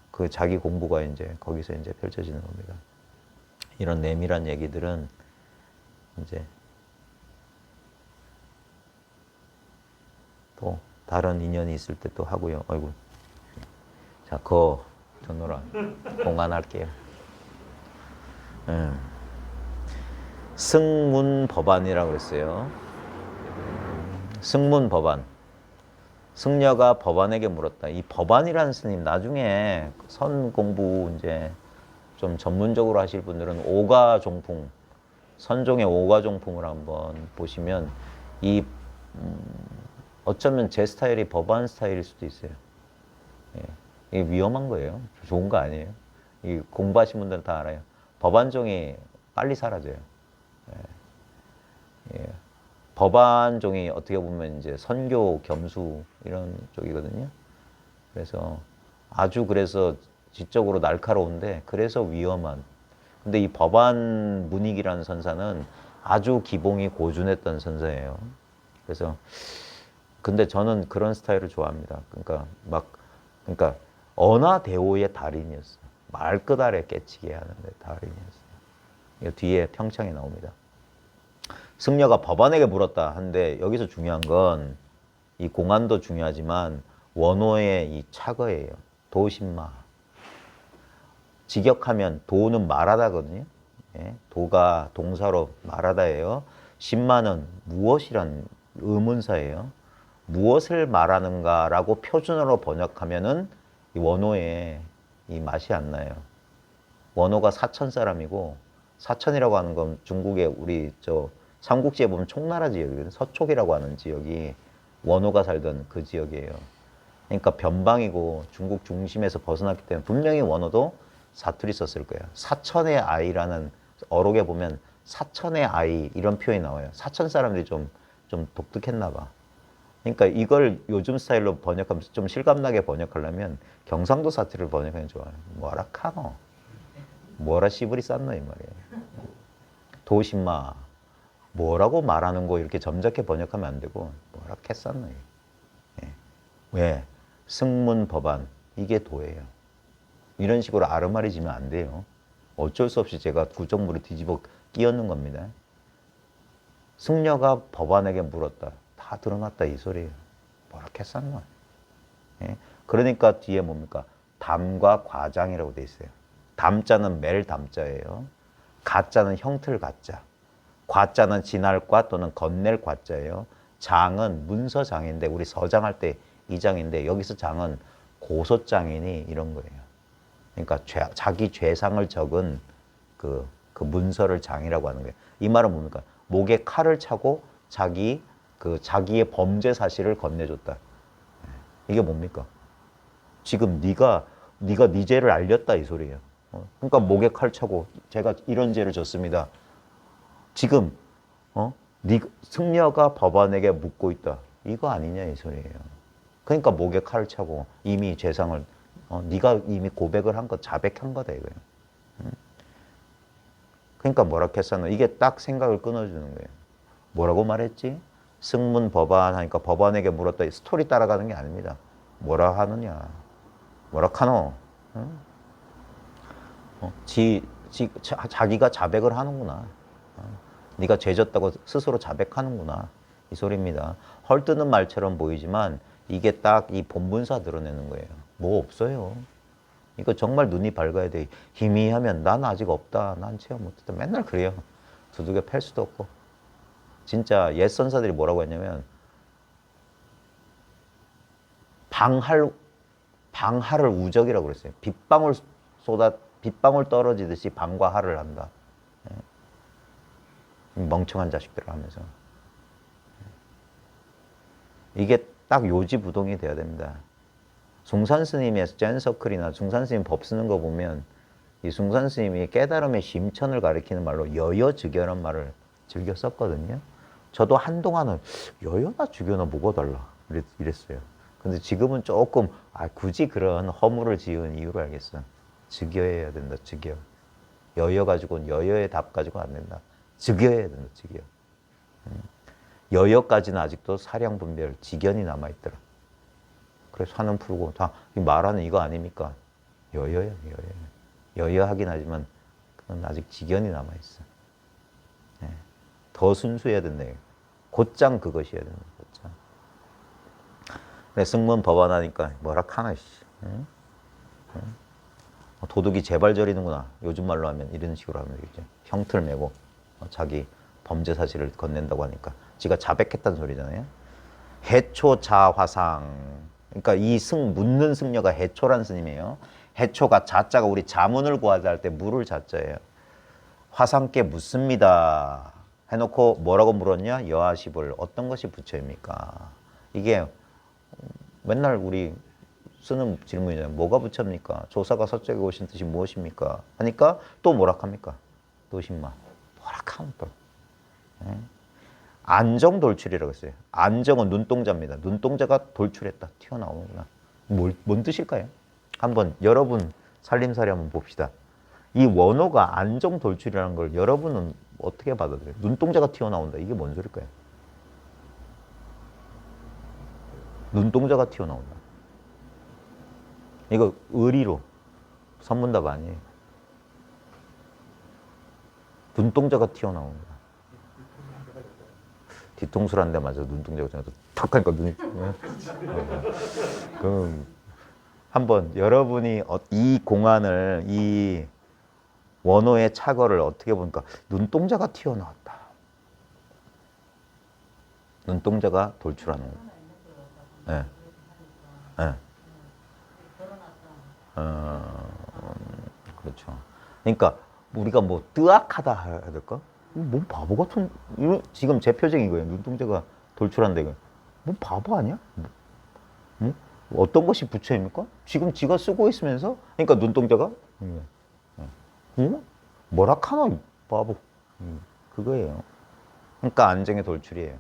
그 자기 공부가 이제 거기서 이제 펼쳐지는 겁니다. 이런 내밀한 얘기들은 이제 또 다른 인연이 있을 때 또 하고요. 아이고. 자, 전노라 공안할게요. 승문법안이라고 했어요. 승문법안. 승려가 법안에게 물었다. 이 법안이라는 스님 나중에 선 공부 이제 좀 전문적으로 하실 분들은 오가종풍, 선종의 오가종풍을 한번 보시면 이 어쩌면 제 스타일이 법안 스타일일 수도 있어요. 이게 위험한 거예요. 좋은 거 아니에요. 이 공부하신 분들은 다 알아요. 법안종이 빨리 사라져요. 법안종이 어떻게 보면 이제 선교, 겸수 이런 쪽이거든요. 그래서 지적으로 날카로운데 그래서 위험한. 근데 이 법안 문익이라는 선사는 아주 기봉이 고준했던 선사예요. 근데 저는 그런 스타일을 좋아합니다. 그러니까 언화대오의 달인이었어요. 말끝알에 깨치게 하는데 달인이었어요. 이 뒤에 평창이 나옵니다. 승려가 법안에게 물었다 한데 여기서 중요한 건 이 공안도 중요하지만 원어의 이 착어예요. 도신마. 직역하면 도는 말하다거든요. 도가 동사로 말하다예요. 신마는 무엇이란 의문사예요. 무엇을 말하는가라고 표준어로 번역하면은 이 원어에 이 맛이 안 나요. 원어가 사천 사람이고, 사천이라고 하는 건 중국의 우리 저 삼국지에 보면 총나라 지역이거든요. 서촉이라고 하는 지역이 원어가 살던 그 지역이에요. 그러니까 변방이고 중국 중심에서 벗어났기 때문에 분명히 원어도 사투리 썼을 거예요. 사천의 아이라는 어록에 보면 사천의 아이 이런 표현이 나와요. 사천 사람들이 좀 독특했나 봐. 그러니까 이걸 요즘 스타일로 번역하면서 좀 실감나게 번역하려면 경상도 사투리를 번역하면 좋아요. 뭐라 카노? 뭐라 씨부리 쌌노? 이 말이에요. 도심마. 뭐라고 말하는 거 이렇게 점잖게 번역하면 안 되고 뭐라 캐쌌노? 예. 왜? 승문 법안. 이게 도예요. 이런 식으로 아르마리지면 안 돼요. 어쩔 수 없이 제가 구정물을 뒤집어 끼얹는 겁니다. 승려가 법안에게 물었다. 다 드러났다 이 소리예요. 뭐라 했었나? 예? 그러니까 뒤에 뭡니까? 담과 과장이라고 돼 있어요. 담자는 멜 담자예요. 가자는 형틀 가자. 과자는 진할과 또는 건넬 과자예요. 장은 문서장인데 우리 서장할 때 이 장인데 여기서 장은 고소장이니 이런 거예요. 그러니까 자기 죄상을 적은 그 문서를 장이라고 하는 거예요. 이 말은 뭡니까? 목에 칼을 차고 자기의 범죄 사실을 건네줬다. 이게 뭡니까? 지금 네가 네 죄를 알렸다 이 소리예요. 그러니까 목에 칼 차고 제가 이런 죄를 졌습니다. 지금 승려가 법원에게 묻고 있다. 이거 아니냐 이 소리예요. 그러니까 목에 칼을 차고 이미 죄상을 네가 이미 고백을 한 거 자백한 거다 이거예요. 그러니까 뭐라 했었나? 이게 딱 생각을 끊어주는 거예요. 뭐라고 말했지? 승문 법안 하니까 법안에게 물었다. 스토리 따라가는 게 아닙니다. 뭐라 하느냐? 뭐라 카노? 자기가 자백을 하는구나. 네가 죄졌다고 스스로 자백하는구나. 이 소리입니다. 헐뜯는 말처럼 보이지만 이게 딱 이 본문사 드러내는 거예요. 뭐 없어요. 이거 정말 눈이 밝아야 돼. 희미하면 난 아직 없다. 난 체험 못했다. 맨날 그래요. 두들겨 팰 수도 없고. 진짜 옛 선사들이 뭐라고 했냐면 방할을 우적이라고 그랬어요. 빗방울 떨어지듯이 방과 할을 한다. 멍청한 자식들 하면서. 이게 딱 요지부동이 돼야 됩니다. 숭산 스님의 젠서클이나 숭산 스님 법 쓰는 거 보면 이 숭산 스님이 깨달음의 심천을 가리키는 말로 여여즉여란 말을 즐겨 썼거든요. 저도 한동안은 여여나 즉여나 뭐가 달라 이랬어요. 근데 지금은 조금 굳이 그런 허물을 지은 이유를 알겠어. 즉여해야 된다. 즉여. 여여 가지고는 여여의 답 가지고 안 된다. 즉여해야 된다. 즉여. 여여까지는 아직도 사량 분별 지견이 남아 있더라. 그래서 산은 풀고 다 말하는 이거 아닙니까? 여여야. 여여하긴 하지만 그건 아직 지견이 남아 있어. 네. 더 순수해야 된다. 곧장 그것이어야 된다. 곧장. 그래, 승문 법안하니까 뭐라 카나 씨. 응? 도둑이 제발 저리는구나. 요즘 말로 하면 이런 식으로 하면 되겠죠. 형틀 메고 자기 범죄 사실을 건넨다고 하니까 지가 자백했다는 소리잖아요. 해초자화상. 그러니까 이 묻는 승려가 해초란 스님이에요. 해초가 자자가 우리 자문을 구하자 할 때 물을 자자예요. 화상께 묻습니다. 해놓고 뭐라고 물었냐? 여하십을 어떤 것이 부처입니까? 이게 맨날 우리 쓰는 질문이잖아요. 뭐가 부처입니까? 조사가 서쪽에 오신 뜻이 무엇입니까? 하니까 또 뭐라 합니까? 도심마. 뭐라 하면 또. 안정돌출이라고 했어요. 안정은 눈동자입니다. 눈동자가 돌출했다. 튀어나오는구나. 뭔 뜻일까요? 한번 여러분 살림살이 한번 봅시다. 이 원어가 안정돌출이라는 걸 여러분은 어떻게 받아들여요? 눈동자가 튀어나온다. 이게 뭔 소릴까요? 눈동자가 튀어나온다. 이거 의리로 선문답 아니에요. 눈동자가 튀어나온다. 뒤통수를 한 대 맞아 눈동자가 탁 하니까 눈이 그럼 한번 여러분이 이 공안을 이 원어의 착어를 어떻게 보니까 눈동자가 튀어나왔다. 눈동자가 돌출하는 거예요. 예. 예. 그렇죠. 그러니까 우리가 뭐 뜨악하다 해야 될까? 뭔 바보 같은 지금 제 표정이 거예요. 눈동자가 돌출한다 이거. 뭔 바보 아니야? 뭐? 어떤 것이 부처입니까? 지금 지가 쓰고 있으면서 그러니까 눈동자가 어? 뭐라 카노 이 바보. 그거예요. 그러니까 안정의 돌출이에요.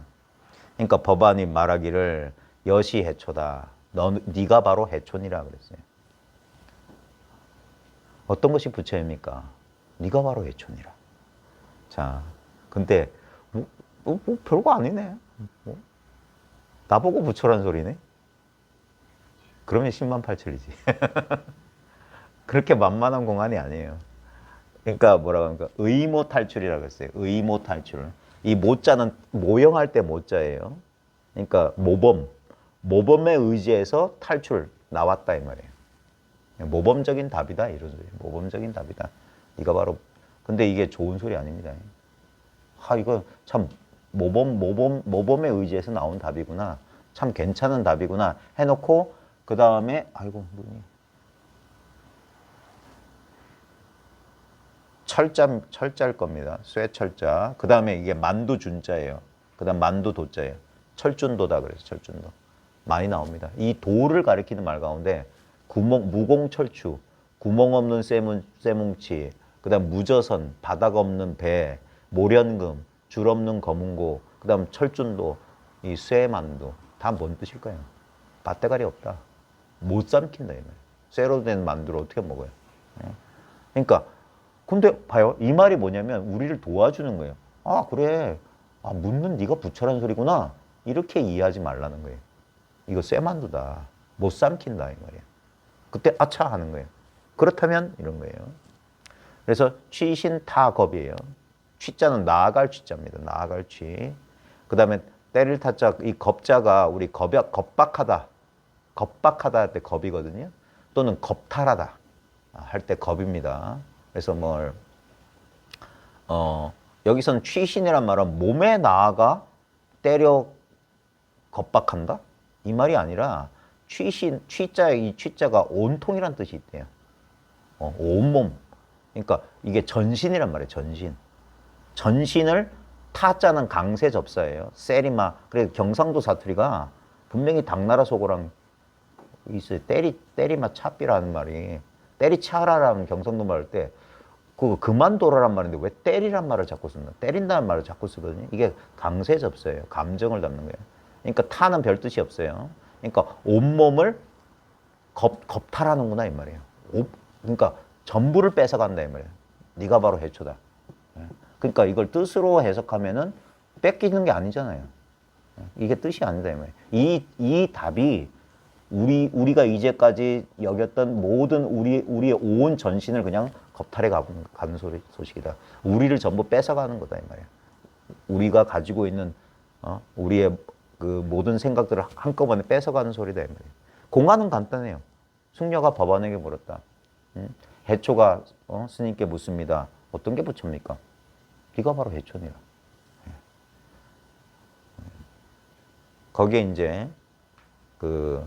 그러니까 법안이 말하기를 여시 해초다. 네가 바로 해촌이라 그랬어요. 어떤 것이 부처입니까? 네가 바로 해촌이라. 자, 근데 뭐 별거 아니네. 뭐, 나보고 부처란 소리네. 그러면 10만 8천이지. 그렇게 만만한 공안이 아니에요. 그러니까 뭐라고 합니까? 의모 탈출이라고 했어요. 의모 탈출. 이 모자는 모형할 때 모자예요. 그러니까 모범에 의지해서 탈출 나왔다 이 말이에요. 모범적인 답이다 이런 소리. 모범적인 답이다. 네가 바로 근데 이게 좋은 소리 아닙니다. 이거 참 모범에 의지해서 나온 답이구나. 참 괜찮은 답이구나 해놓고 그 다음에 아이고 뭐니 철자일 겁니다. 쇠철자. 그 다음에 이게 만두 준자예요. 그 다음 만두 도자예요. 철준도다 그래서 철준도. 많이 나옵니다. 이 도를 가리키는 말 가운데 무공철추, 구멍 없는 쇠뭉치, 그 다음 무저선, 바닥 없는 배, 모련금, 줄 없는 검은고, 그 다음 철준도, 이 쇠만두. 다 뭔 뜻일까요? 밭대가리 없다. 못 삼킨다 이 말이에요. 쇠로 된 만두를 어떻게 먹어요? 그러니까 근데 봐요. 이 말이 뭐냐면 우리를 도와주는 거예요. 아 그래. 묻는 네가 부처란 소리구나. 이렇게 이해하지 말라는 거예요. 이거 쇠만두다. 못 삼킨다 이 말이에요. 그때 아차 하는 거예요. 그렇다면 이런 거예요. 그래서 취신타겁이에요. 취자는 나아갈 취자입니다. 나아갈 취. 그 다음에 때릴 타자 이 겁자가 우리 겁박하다. 겁박하다 할 때 겁이거든요. 또는 겁탈하다 할 때 겁입니다. 그래서 여기선 취신이란 말은 몸에 나아가 때려 겁박한다? 이 말이 아니라 이 취자가 온통이란 뜻이 있대요. 온몸. 그러니까 이게 전신이란 말이에요. 전신을 타자는 강세 접사예요. 세리마. 그래서 경상도 사투리가 분명히 당나라 속어랑 있어요. 때리마 차비라는 말이. 때리차라라는 경상도 말 할 때 그거 그만둬라란 말인데 왜 때리란 말을 자꾸 쓴다. 때린다는 말을 자꾸 쓰거든요. 이게 강세 접사예요. 감정을 담는 거예요. 그러니까 타는 별 뜻이 없어요. 그러니까 온몸을 겁탈하는구나 이 말이에요. 그러니까 전부를 뺏어간다 이 말이에요. 네가 바로 해초다. 그러니까 이걸 뜻으로 해석하면은 뺏기는 게 아니잖아요. 이게 뜻이 아니다 이 말이에요. 이 답이 우리가 이제까지 여겼던 모든 우리의 온 전신을 그냥 겁탈해 가는 소식이다. 우리를 전부 뺏어가는 거다 이 말이에요. 우리가 가지고 있는 우리의 그 모든 생각들을 한꺼번에 뺏어가는 소리다 이 말이에요. 공안은 간단해요. 승려가 법안에게 물었다. 해초가 스님께 묻습니다. 어떤 게 부처입니까? 네가 바로 해초니라. 거기에 이제 그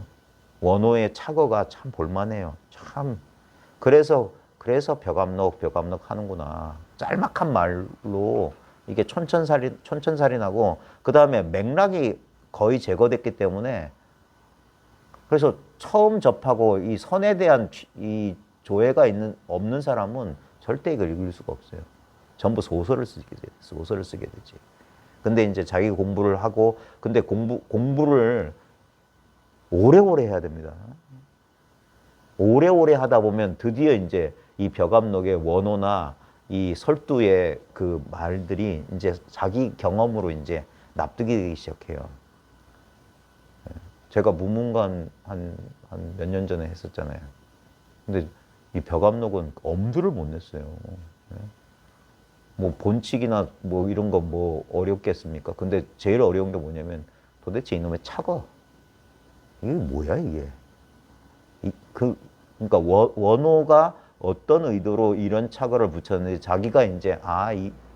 원호의 착어가 참 볼만해요. 참 그래서 벽암록 하는구나. 짤막한 말로 이게 촌천살인하고 그 다음에 맥락이 거의 제거됐기 때문에 그래서 처음 접하고 이 선에 대한 이 조회가 없는 사람은 절대 이걸 읽을 수가 없어요. 전부 소설을 쓰게 되지. 근데 이제 자기 공부를 하고 근데 공부를 오래오래 해야 됩니다. 오래오래 하다 보면 드디어 이제 이 벽암록의 원호나 이 설두의 그 말들이 이제 자기 경험으로 이제 납득이 되기 시작해요. 제가 무문관 한 몇 년 전에 했었잖아요. 근데 이 벽암록은 엄두를 못 냈어요. 뭐 본칙이나 뭐 이런 거 뭐 어렵겠습니까? 근데 제일 어려운 게 뭐냐면 도대체 이놈의 착어. 이게 뭐야 이게? 그러니까 원호가 어떤 의도로 이런 착어를 붙였는지 자기가 이제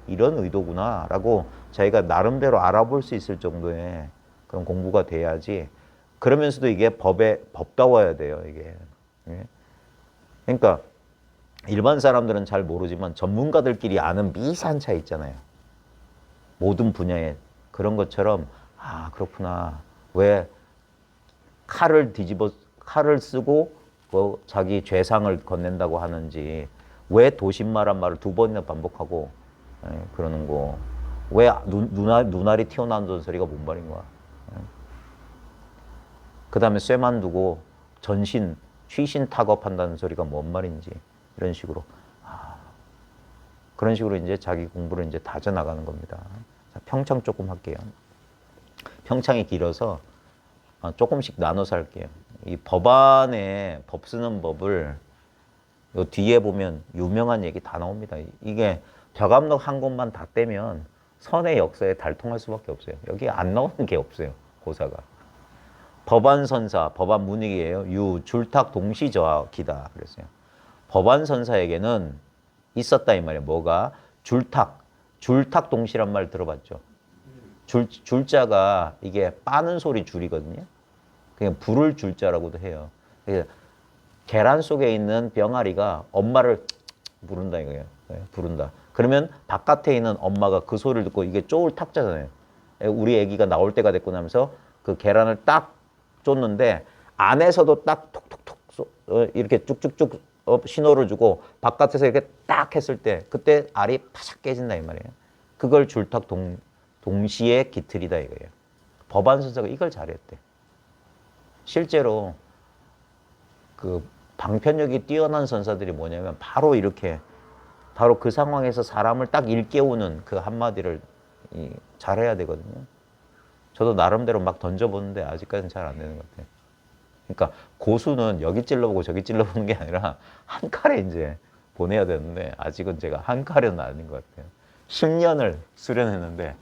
이런 의도구나라고 자기가 나름대로 알아볼 수 있을 정도의 그런 공부가 돼야지 그러면서도 이게 법에 법다워야 돼요, 이게. 예. 그러니까 일반 사람들은 잘 모르지만 전문가들끼리 아는 미세한 차이 있잖아요. 모든 분야에. 그런 것처럼 아, 그렇구나. 왜 칼을 쓰고 자기 죄상을 건넨다고 하는지, 왜 도신마란 말을 두 번이나 반복하고 그러는 거, 왜 눈알이 튀어나온다는 소리가 뭔 말인 거야. 그 다음에 쇠만 두고 취신 tak업한다는 소리가 뭔 말인지, 이런 식으로. 그런 식으로 이제 자기 공부를 이제 다져나가는 겁니다. 자, 평창 조금 할게요. 평창이 길어서 조금씩 나눠서 할게요. 이 법안에 법 쓰는 법을 요 뒤에 보면 유명한 얘기 다 나옵니다. 이게 벽암록 한 곳만 다 떼면 선의 역사에 달통할 수밖에 없어요. 여기 안 나오는 게 없어요, 고사가. 법안 선사, 법안 문익이에요. 줄탁 동시저하기다 그랬어요. 법안 선사에게는 있었다 이 말이에요. 뭐가? 줄탁 동시란 말 들어봤죠? 줄자가 이게 빠는 소리 줄이거든요. 그냥 불을 줄자라고도 해요. 계란 속에 있는 병아리가 엄마를 부른다 이거예요. 부른다. 그러면 바깥에 있는 엄마가 그 소리를 듣고, 이게 쪼을 탁자잖아요. 우리 아기가 나올 때가 됐고 나면서 그 계란을 딱 쫓는데 안에서도 딱 톡톡톡 이렇게 쭉쭉쭉 신호를 주고 바깥에서 이렇게 딱 했을 때 그때 알이 파삭 깨진다 이 말이에요. 그걸 줄탁 동시에 기틀이다 이거예요. 법안 선사가 이걸 잘했대. 실제로 그 방편력이 뛰어난 선사들이 뭐냐면 바로 그 상황에서 사람을 딱 일깨우는 그 한마디를 잘해야 되거든요. 저도 나름대로 막 던져보는데 아직까지는 잘 안 되는 것 같아요. 그러니까 고수는 여기 찔러보고 저기 찔러보는 게 아니라 한 칼에 이제 보내야 되는데, 아직은 제가 한 칼은 아닌 것 같아요. 10년을 수련했는데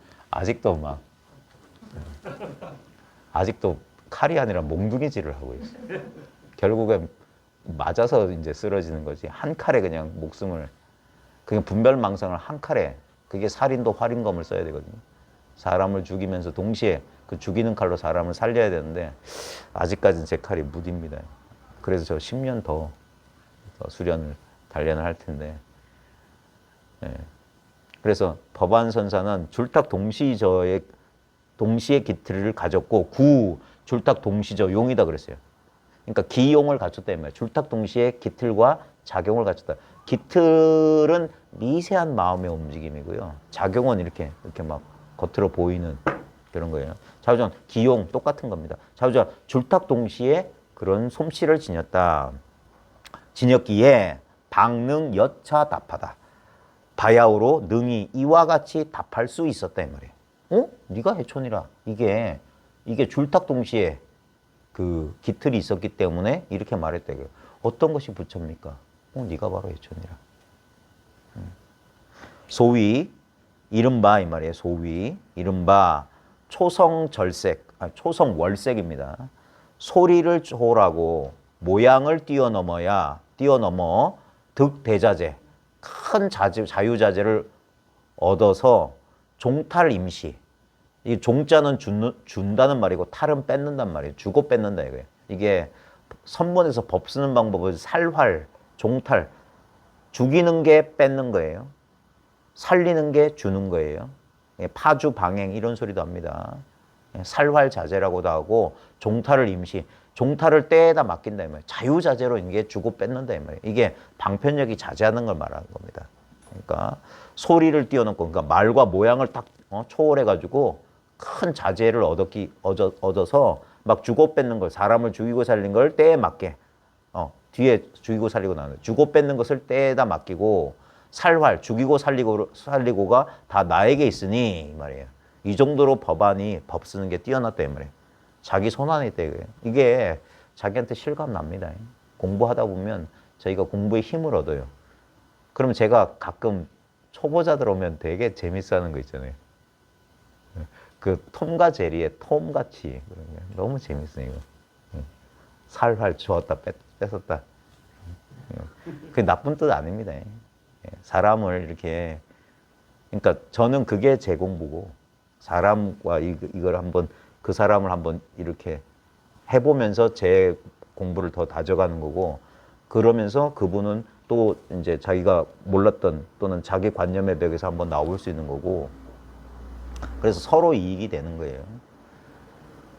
아직도 칼이 아니라 몽둥이질을 하고 있어요. 결국엔 맞아서 이제 쓰러지는 거지. 한 칼에 그냥 목숨을, 그냥 분별망상을 한 칼에, 그게 살인도 활인검을 써야 되거든요. 사람을 죽이면서 동시에 그 죽이는 칼로 사람을 살려야 되는데 아직까지는 제 칼이 무디입니다. 그래서 저 10년 더 단련을 할 텐데. 예. 그래서 법안 선사는 줄탁 동시에 기틀을 가졌고 줄탁 동시저 용이다 그랬어요. 그러니까 기용을 갖췄다. 줄탁 동시에 기틀과 작용을 갖췄다. 기틀은 미세한 마음의 움직임이고요. 작용은 이렇게 막 겉으로 보이는 그런 거예요. 자우전 기용 똑같은 겁니다. 자우전 줄탁 동시에 그런 솜씨를 지녔기에 방능 여차 답하다. 바야흐로 능히 이와 같이 답할 수 있었다 이 말이에요. 네가 해촌이라. 이게 줄탁 동시에 그 기틀이 있었기 때문에 이렇게 말했다 이거예요. 어떤 것이 부처입니까? 네가 바로 해촌이라. 소위 이른바 이 말이에요. 소위 이른바 초성월색입니다. 소리를 초월하고 모양을 뛰어넘어 득대자재, 큰 자유자재를 얻어서 종탈 임시. 이 종자는 준다는 말이고 탈은 뺏는단 말이에요. 주고 뺏는다 이거예요. 이게 선문에서 법 쓰는 방법은 살활, 종탈, 죽이는 게 뺏는 거예요. 살리는 게 주는 거예요. 파주, 방행 이런 소리도 합니다. 살활자재라고도 하고 종탈을 임시, 종탈을 때에다 맡긴다 이 말이에요. 자유자재로 이게 주고 뺏는다 이 말이에요. 이게 방편력이 자제하는 걸 말하는 겁니다. 그러니까 소리를 띄워놓고, 그러니까 말과 모양을 딱 초월해가지고 큰 자재를 얻어서 막 주고 뺏는 걸, 사람을 죽이고 살린 걸 때에 맞게, 뒤에 죽이고 살리고 나오는 주고 뺏는 것을 때에다 맡기고, 살활, 죽이고 살리고가 다 나에게 있으니 이 말이에요. 이 정도로 법 쓰는 게 뛰어났다 이 말이에요. 자기 손 안에 있다 이거예요. 이게 자기한테 실감 납니다. 공부하다 보면 저희가 공부에 힘을 얻어요. 그럼 제가 가끔 초보자들 오면 되게 재밌어하는 거 있잖아요. 그 톰과 제리의 톰같이 너무 재밌어요. 이거. 살활 주었다 뺏었다. 그게 나쁜 뜻 아닙니다. 사람을 이렇게, 그러니까 저는 그게 제 공부고, 사람과 이걸 한번, 그 사람을 한번 이렇게 해보면서 제 공부를 더 다져가는 거고, 그러면서 그분은 또 이제 자기가 몰랐던 또는 자기 관념의 벽에서 한번 나올 수 있는 거고, 그래서 서로 이익이 되는 거예요.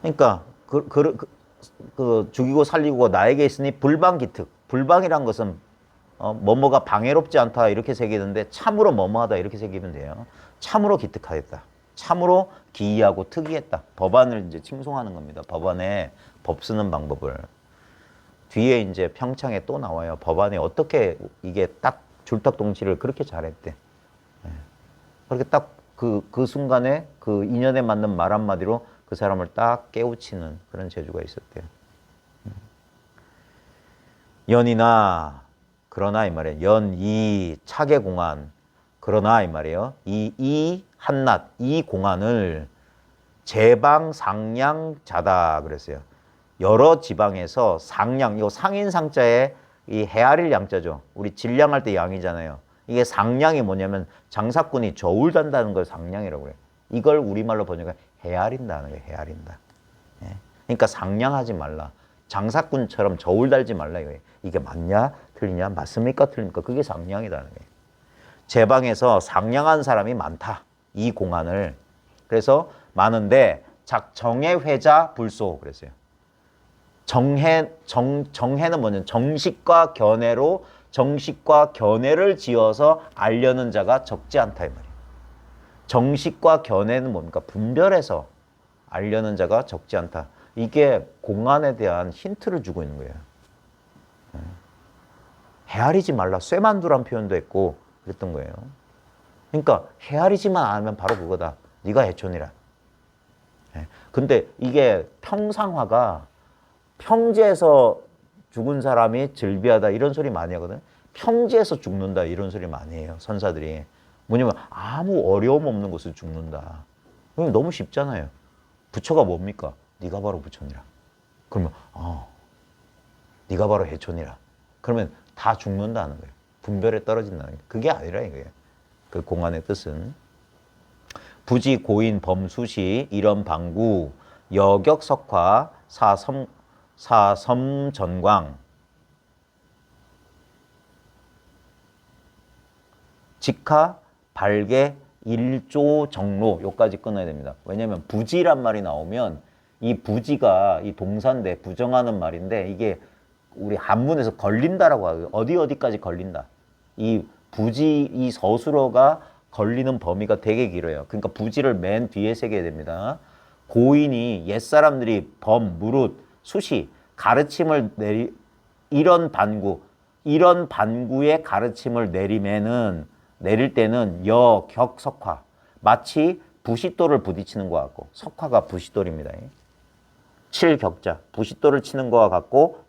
그러니까 그 죽이고 살리고 나에게 있으니 불방기특. 불방이란 것은 뭐뭐가 방해롭지 않다 이렇게 새기는데 참으로 뭐뭐하다 이렇게 새기면 돼요. 참으로 기특하였다. 참으로 기이하고 특이했다. 법안을 이제 칭송하는 겁니다. 법안에 법 쓰는 방법을. 뒤에 이제 평창에 또 나와요. 법안에 어떻게 이게 딱 줄탁동치를 그렇게 잘했대. 그렇게 딱 그 순간에 그 인연에 맞는 말 한마디로 그 사람을 딱 깨우치는 그런 재주가 있었대요. 연이나 그러나 이 말이에요. 연이 차계 공안 그러나 이 말이에요. 이 한낱 이 공안을 제방 상량자다 그랬어요. 여러 지방에서 상량, 이거 상인상자에 이 헤아릴 양자죠. 우리 질량할 때 양이잖아요. 이게 상량이 뭐냐면 장사꾼이 저울 단다는 걸 상량이라고 그래요. 이걸 우리말로 번역하면 헤아린다는 거예요. 헤아린다. 예. 그러니까 상량하지 말라. 장사꾼처럼 저울 달지 말라 이거예요. 이게 맞냐 틀리냐 맞습니까 틀립니까 그게 상량이라는 거예요. 제방에서 상량한 사람이 많다. 이 공안을. 그래서 많은데 정해 회자 불소 그랬어요. 정해는 뭐냐면 정식과 견해로 정식과 견해를 지어서 알려는 자가 적지 않다 이 말이에요. 정식과 견해는 뭡니까? 분별해서 알려는 자가 적지 않다. 이게 공안에 대한 힌트를 주고 있는 거예요. 헤아리지 말라. 쇠만두란 표현도 했고 그랬던 거예요. 그러니까 헤아리지만 않으면 바로 그거다. 네가 해촌이라. 근데 이게 평상화가 평지에서 죽은 사람이 즐비하다 이런 소리 많이 하거든. 평지에서 죽는다 이런 소리 많이 해요. 선사들이. 뭐냐면 아무 어려움 없는 곳에서 죽는다. 너무 쉽잖아요. 부처가 뭡니까? 네가 바로 부처니라. 그러면 네가 바로 해촌이라. 그러면 다 죽는다는 거예요. 분별에 떨어진다는 거예요. 그게 아니라 이거예요. 그 공안의 뜻은 부지 고인 범수시 이런 방구 여격석화 사섬전광 직하 발계 일조 정로 요까지 끊어야 됩니다. 왜냐하면 부지란 말이 나오면 이 부지가 이 동사인데 부정하는 말인데 이게 우리 한문에서 걸린다라고 하고요. 어디까지 걸린다. 이 부지 이 서술어가 걸리는 범위가 되게 길어요. 그러니까 부지를 맨 뒤에 새겨야 됩니다. 고인이 옛사람들이 무릇, 수시 가르침을 이런 반구의 가르침을 내릴 때는 격석화 마치 부싯돌을 부딪히는 것 같고 석화가 부싯돌입니다. 7격자 부싯돌을 치는 것과 같고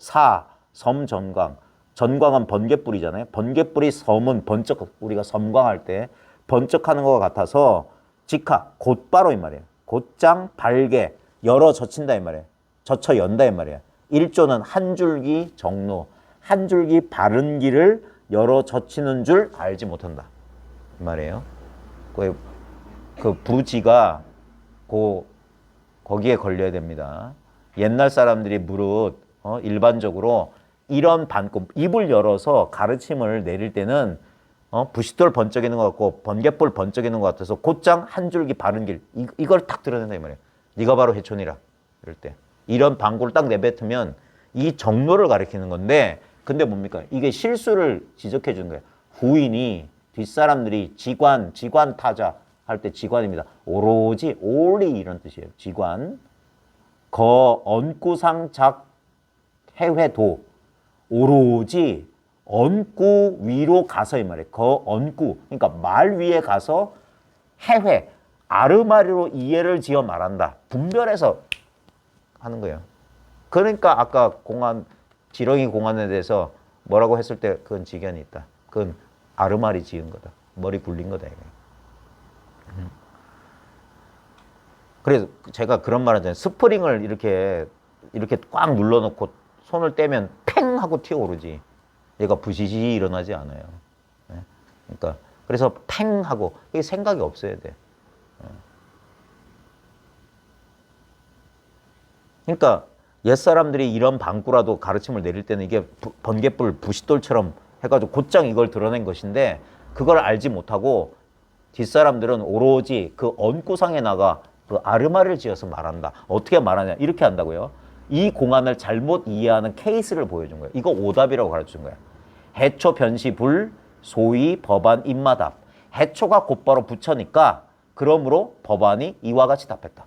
섬전광 전광은 번갯불이잖아요. 번갯불이 섬은 번쩍 우리가 섬광할 때 번쩍하는 것과 같아서 직하 곧바로 이 말이에요. 곧장 발개 열어 젖힌다 이 말이에요. 젖혀 연다 이 말이에요. 일조는 한 줄기 정로 한 줄기 바른 길을 열어 젖히는 줄 알지 못한다 이 말이에요. 그 부지가 거기에 걸려야 됩니다. 옛날 사람들이 무릇 일반적으로 이런 입을 열어서 가르침을 내릴 때는 부싯돌 번쩍이는 것 같고 번갯불 번쩍이는 것 같아서 곧장 한 줄기 바른 길 이걸 딱 드러낸다 이 말이에요. 네가 바로 해촌이라 이럴 때 이런 방구를 딱 내뱉으면 이 정로를 가리키는 건데 근데 뭡니까? 이게 실수를 지적해 주는 거예요. 후인이 뒷사람들이 지관 타자 할 때 지관입니다. 오로지 올리 이런 뜻이에요. 지관 언구상작 해회도 오로지 언구 위로 가서 이 말이에요. 언구 그러니까 말 위에 가서 해회 아르마리로 이해를 지어 말한다. 분별해서 하는 거예요. 그러니까 아까 지렁이 공안에 대해서 뭐라고 했을 때 그건 지견이 있다. 그건 아르마리 지은 거다. 머리 굴린 거다. 이거. 그래서 제가 그런 말 하잖아요. 스프링을 이렇게 꽉 눌러놓고 손을 떼면 팽 하고 튀어오르지. 얘가 부시시 일어나지 않아요. 그러니까 그래서 팽 하고 이게 생각이 없어야 돼. 그러니까 옛사람들이 이런 방구라도 가르침을 내릴 때는 이게 번갯불 부싯돌처럼 해가지고 곧장 이걸 드러낸 것인데 그걸 알지 못하고 뒷사람들은 오로지 그 언구상에다가 그 아르마리를 지어서 말한다. 어떻게 말하냐 이렇게 한다고요. 이 공안을 잘못 이해하는 케이스를 보여준 거예요. 이거 오답이라고 가르쳐준 거야. 해초 변시불 소위 법안 입마답. 해초가 곧바로 부처니까 그러므로 법안이 이와 같이 답했다.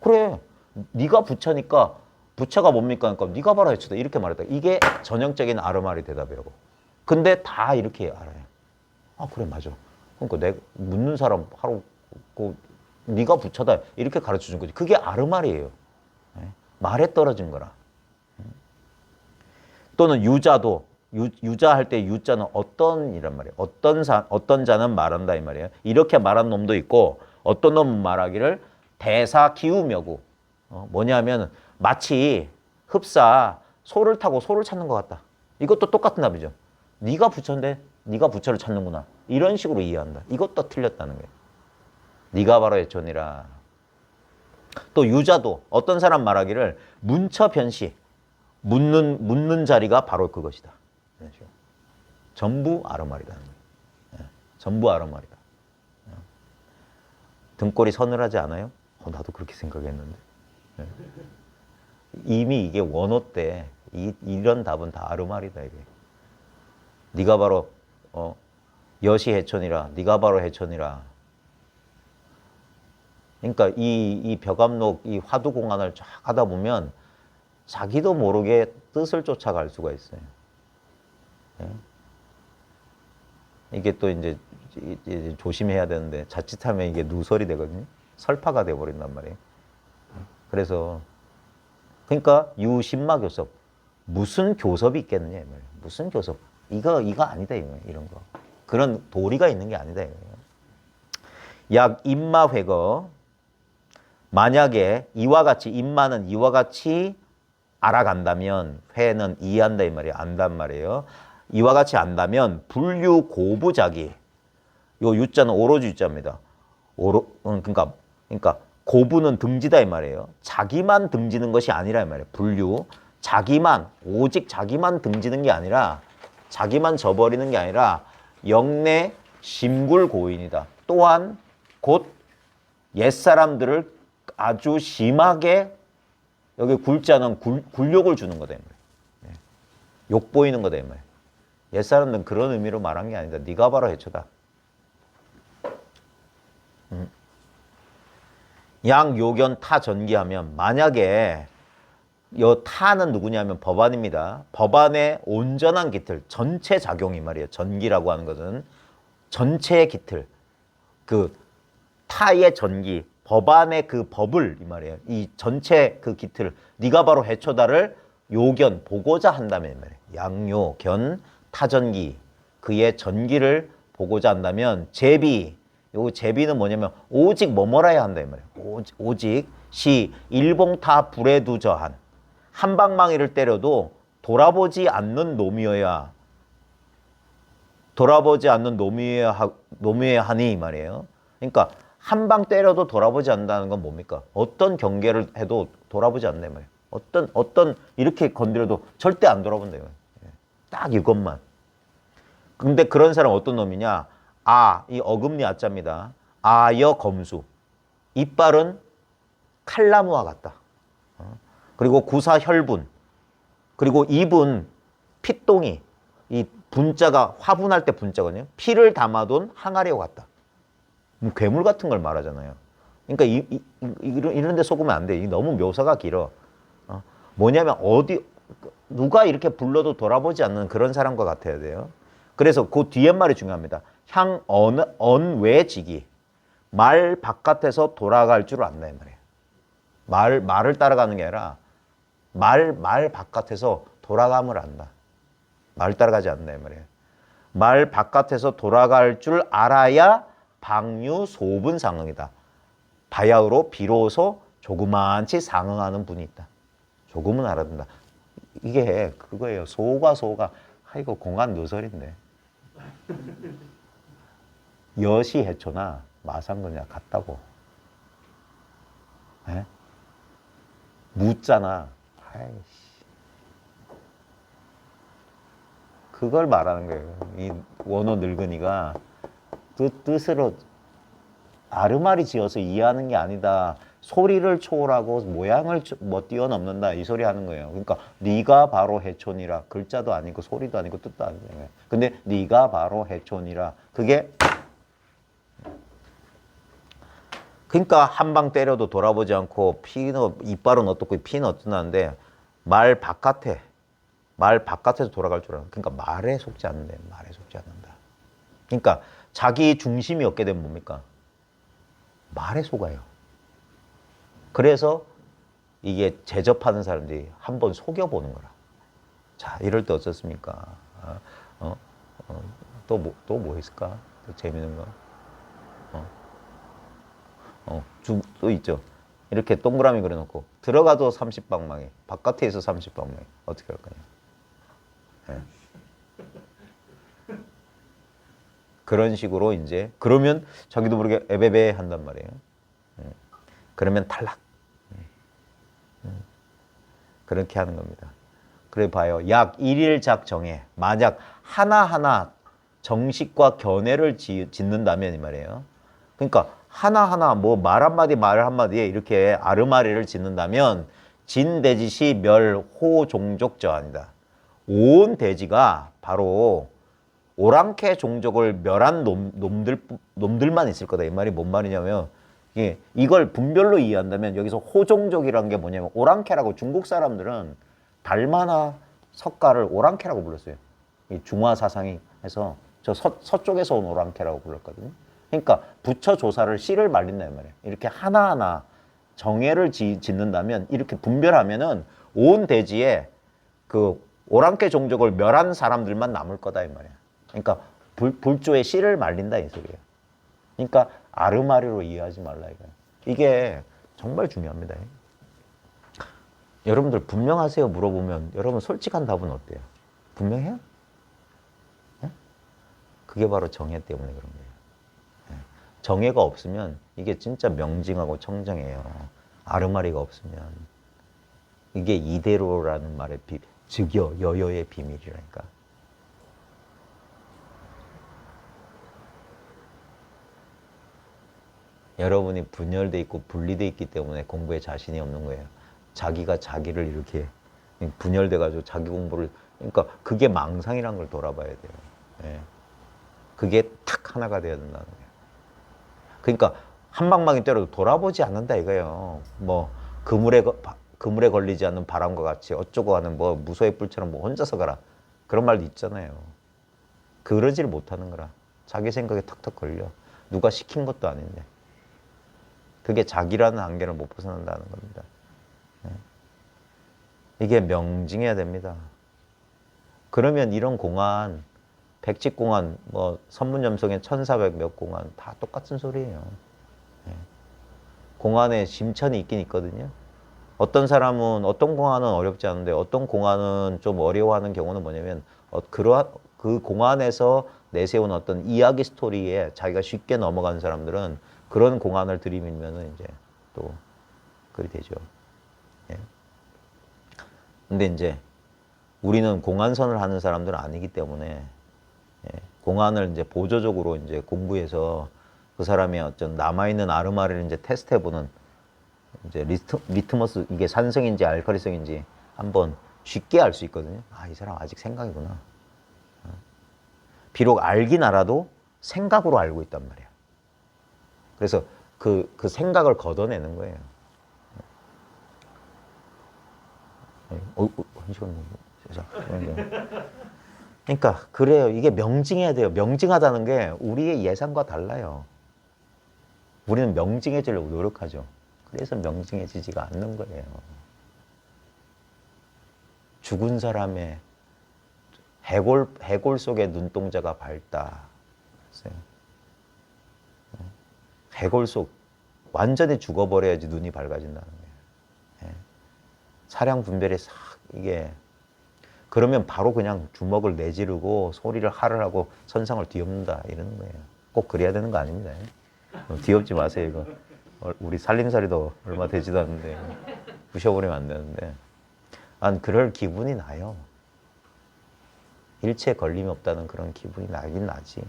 그래 네가 부처니까 부처가 뭡니까? 그러니까 네가 바로 해초다 이렇게 말했다. 이게 전형적인 아르마리 대답이라고. 근데 다 이렇게 알아요. 아 그래 맞아. 그러니까 내가 묻는 사람 하루 그 네가 부처다 이렇게 가르쳐준 거지. 그게 아르마리예요. 말에 떨어진 거라. 또는 유자도 유자 할 때 유자는 어떤 이란 말이에요. 어떤 자는 말한다 이 말이에요. 이렇게 말한 놈도 있고 어떤 놈은 말하기를 대사 기우며구. 뭐냐면 마치 흡사 소를 타고 소를 찾는 것 같다. 이것도 똑같은 답이죠. 네가 부처인데 네가 부처를 찾는구나. 이런 식으로 이해한다. 이것도 틀렸다는 거예요. 네가 바로 해초니라. 또 유자도 어떤 사람 말하기를 문처 변시. 묻는 자리가 바로 그것이다. 전부 아르마리다. 전부 아르마리다. 등골이 서늘하지 않아요? 나도 그렇게 생각했는데. 이미 이게 원어 때 이런 답은 다 아르마리다 이게. 네가 바로 여시 해천이라. 네가 바로 해천이라. 그러니까 이 벽암록 이 화두공안을 쫙 하다 보면 자기도 모르게 뜻을 쫓아갈 수가 있어요. 이게 또 이제 조심해야 되는데 자칫하면 이게 누설이 되거든요. 설파가 돼버린단 말이에요. 그래서 그러니까 유신마 교섭 무슨 교섭이 있겠느냐 이 말이에요. 무슨 교섭 이거 아니다 이런 거 그런 도리가 있는 게 아니다 이거예요. 약 임마회거 만약에 이와 같이 임마는 이와 같이 알아간다면 회는 이해한다 이 말이에요. 안단 말이에요. 이와 같이 안다면 불유 고부자기 요 유자는 오로지 유자입니다. 그러니까 고부는 등지다 이 말이에요. 자기만 등지는 것이 아니라 이 말이에요. 불유 자기만 오직 자기만 등지는 게 아니라 자기만 져버리는 게 아니라 영내 심굴고인이다. 또한 곧 옛사람들을 아주 심하게 여기 굴자는 굴욕을 주는 거다 이 말이에요. 욕 보이는 거다 이 말이에요. 옛사람들은 그런 의미로 말한 게 아니다. 네가 바로 해초다. 양요견 타 전기하면 만약에 요 타는 누구냐면 법안입니다. 법안의 온전한 기틀, 전체 작용이 말이에요. 전기라고 하는 것은 전체의 기틀, 그 타의 전기, 법안의 그 법을 이 말이에요. 이 전체 그 기틀, 네가 바로 해초다를 요견 보고자 한다면 이 말이에요. 양요견 타전기, 그의 전기를 보고자 한다면 제비, 요 제비는 뭐냐면 오직 뭐뭐라야 한다 이 말이에요. 오직 시 일봉타 불에 두저한 한방망이를 때려도 돌아보지 않는 놈이어야 놈이어야 하니 이 말이에요. 그러니까 한 방 때려도 돌아보지 않는다는 건 뭡니까? 어떤 경계를 해도 돌아보지 않는 말이에요. 어떤 이렇게 건드려도 절대 안 돌아본다 이거예요. 딱 이것만. 근데 그런 사람 어떤 놈이냐? 이 어금니 아자입니다. 아여 검수. 이빨은 칼나무와 같다. 그리고 구사 혈분. 그리고 입은 핏똥이 이 분자가 화분할 때 분자거든요. 피를 담아둔 항아리와 같다. 괴물 같은 걸 말하잖아요. 그러니까 이런 데 속으면 안 돼. 너무 묘사가 길어. 뭐냐면 누가 이렇게 불러도 돌아보지 않는 그런 사람과 같아야 돼요. 그래서 그 뒤에 말이 중요합니다. 향 언외지기. 말 바깥에서 돌아갈 줄 안다 이 말이에요. 말을 따라가는 게 아니라 말 바깥에서 돌아감을 안다. 말 따라가지 않는다 이 말이에요. 말 바깥에서 돌아갈 줄 알아야 방유 소분 상응이다. 바야흐로 비로소 조그만치 상응하는 분이 있다. 조금은 알아듣는다. 이게 그거예요. 소가 이거 공안 누설인데. 여시 해초나 마상근이나 같다고. 무자나 아이씨. 그걸 말하는 거예요. 이 원어 늙은이가 뜻으로 아르마리 지어서 이해하는 게 아니다. 소리를 초월하고 모양을 뭐 뛰어넘는다 이 소리 하는 거예요. 그러니까 네가 바로 해촌이라 글자도 아니고 소리도 아니고 뜻도 아니고. 근데 네가 바로 해촌이라 그게 그러니까 한 방 때려도 돌아보지 않고 피는 이빨은 어떻고 피는 어떠나는데 말 바깥에서 돌아갈 줄 알아. 그러니까 말에 속지 않는데 말에 속지 않는다. 그러니까 자기 중심이 없게 되면 뭡니까? 말에 속아요. 그래서 이게 제접하는 사람들이 한번 속여보는 거라. 자, 이럴 때 어떻습니까? 또 뭐 있을까? 또 재밌는 거? 또 있죠. 이렇게 동그라미 그려놓고 들어가도 30방망이, 바깥에 있어 30방망이. 어떻게 할 거냐? 네. 그런 식으로 이제 그러면 자기도 모르게 에베베 한단 말이에요. 그러면 탈락. 그렇게 하는 겁니다. 그래 봐요. 약 1일작 정해. 만약 하나하나 정식과 견해를 짓는다면 이 말이에요. 그러니까 하나하나 뭐 말 한마디 말 한마디에 이렇게 아르마리를 짓는다면 진대지시 멸호종족저한이다. 온 대지가 바로 오랑캐 종족을 멸한 놈들만 있을 거다. 이 말이 뭔 말이냐면 이걸 분별로 이해한다면 여기서 호종족이라는 게 뭐냐면 오랑캐라고 중국 사람들은 달마나 석가를 오랑캐라고 불렀어요. 이 중화 사상이 해서 저 서쪽에서 온 오랑캐라고 불렀거든요. 그러니까 부처 조사를 씨를 말린다 이 말이에요. 이렇게 하나하나 정해를 짓는다면 이렇게 분별하면은 온 대지에 그 오랑캐 종족을 멸한 사람들만 남을 거다 이 말이에요. 그러니까 불조의 씨를 말린다 이 소리예요. 그러니까 아르마리로 이해하지 말라 이거예요. 이게 정말 중요합니다. 여러분들 분명하세요 물어보면 여러분 솔직한 답은 어때요? 분명해요? 네? 그게 바로 정해 때문에 그런 거예요. 네. 정해가 없으면 이게 진짜 명징하고 청정해요. 아르마리가 없으면 이게 이대로라는 말의 즉여 여여의 비밀이라니까. 여러분이 분열돼 있고 분리돼 있기 때문에 공부에 자신이 없는 거예요. 자기가 자기를 이렇게 분열돼 가지고 자기 공부를 그러니까 그게 망상이라는 걸 돌아봐야 돼요. 예. 그게 탁 하나가 돼야 된다는 거예요. 그러니까 한 방망이 때려도 돌아보지 않는다 이거예요. 뭐 그물에 걸리지 않는 바람과 같이 어쩌고 하는 뭐 무소의 뿔처럼 뭐 혼자서 가라 그런 말도 있잖아요. 그러지를 못하는 거라. 자기 생각에 탁탁 걸려. 누가 시킨 것도 아닌데. 그게 자기라는 한계를 못 벗어난다는 겁니다. 이게 명징해야 됩니다. 그러면 이런 공안, 백직공안, 뭐 선문염성의 1400 몇 공안 다 똑같은 소리예요. 공안에 심천이 있긴 있거든요. 어떤 사람은 어떤 공안은 어렵지 않은데 어떤 공안은 좀 어려워하는 경우는 뭐냐면 그 공안에서 내세운 어떤 이야기 스토리에 자기가 쉽게 넘어간 사람들은 그런 공안을 들이밀면은 이제 또 그리 되죠. 예. 근데 이제 우리는 공안선을 하는 사람들은 아니기 때문에 예. 공안을 이제 보조적으로 이제 공부해서 그 사람의 어떤 남아있는 아르마리를 이제 테스트해보는 이제 리트머스 이게 산성인지 알카리성인지 한번 쉽게 알 수 있거든요. 아, 이 사람 아직 생각이구나. 비록 알긴 알아도 생각으로 알고 있단 말이야. 그래서 그 생각을 걷어내는 거예요. 한 시간 그러니까 그래요. 이게 명징해야 돼요. 명징하다는 게 우리의 예상과 달라요. 우리는 명징해지려고 노력하죠. 그래서 명징해지지가 않는 거예요. 죽은 사람의 해골 속에 눈동자가 밝다. 해골 속 완전히 죽어버려야지 눈이 밝아진다는 거예요. 예. 사량 분별이 싹 이게 그러면 바로 그냥 주먹을 내지르고 소리를 하를 하고 선상을 뒤엎는다 이러는 거예요. 꼭 그래야 되는 거 아닙니다. 뒤엎지 마세요 이거. 우리 살림살이도 얼마 되지도 않는데 부셔버리면 안 되는데 난 그럴 기분이 나요. 일체 걸림이 없다는 그런 기분이 나긴 나지.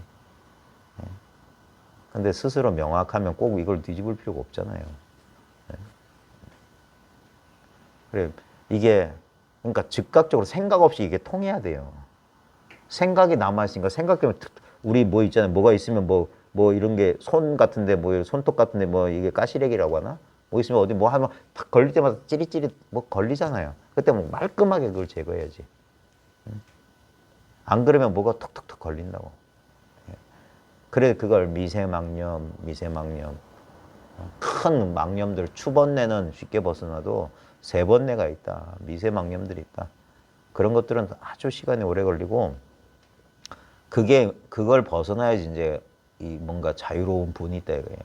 근데 스스로 명확하면 꼭 이걸 뒤집을 필요가 없잖아요. 그래, 이게, 그러니까 즉각적으로 생각 없이 이게 통해야 돼요. 생각이 남아있으니까 생각 때문에 우리 뭐 있잖아요. 뭐가 있으면 뭐 이런 게 손 같은데 뭐 손톱 같은데 뭐 이게 가시래기라고 하나? 뭐 있으면 어디 뭐 하면 탁 걸릴 때마다 찌릿찌릿 뭐 걸리잖아요. 그때 뭐 말끔하게 그걸 제거해야지. 안 그러면 뭐가 톡톡톡 걸린다고. 그래 그걸 미세망념 큰 망념들 추번뇌는 쉽게 벗어나도 세번뇌가 있다. 미세망념들이 있다. 그런 것들은 아주 시간이 오래 걸리고 그걸 벗어나야지 이제 이 뭔가 자유로운 분이 있다 이거예요.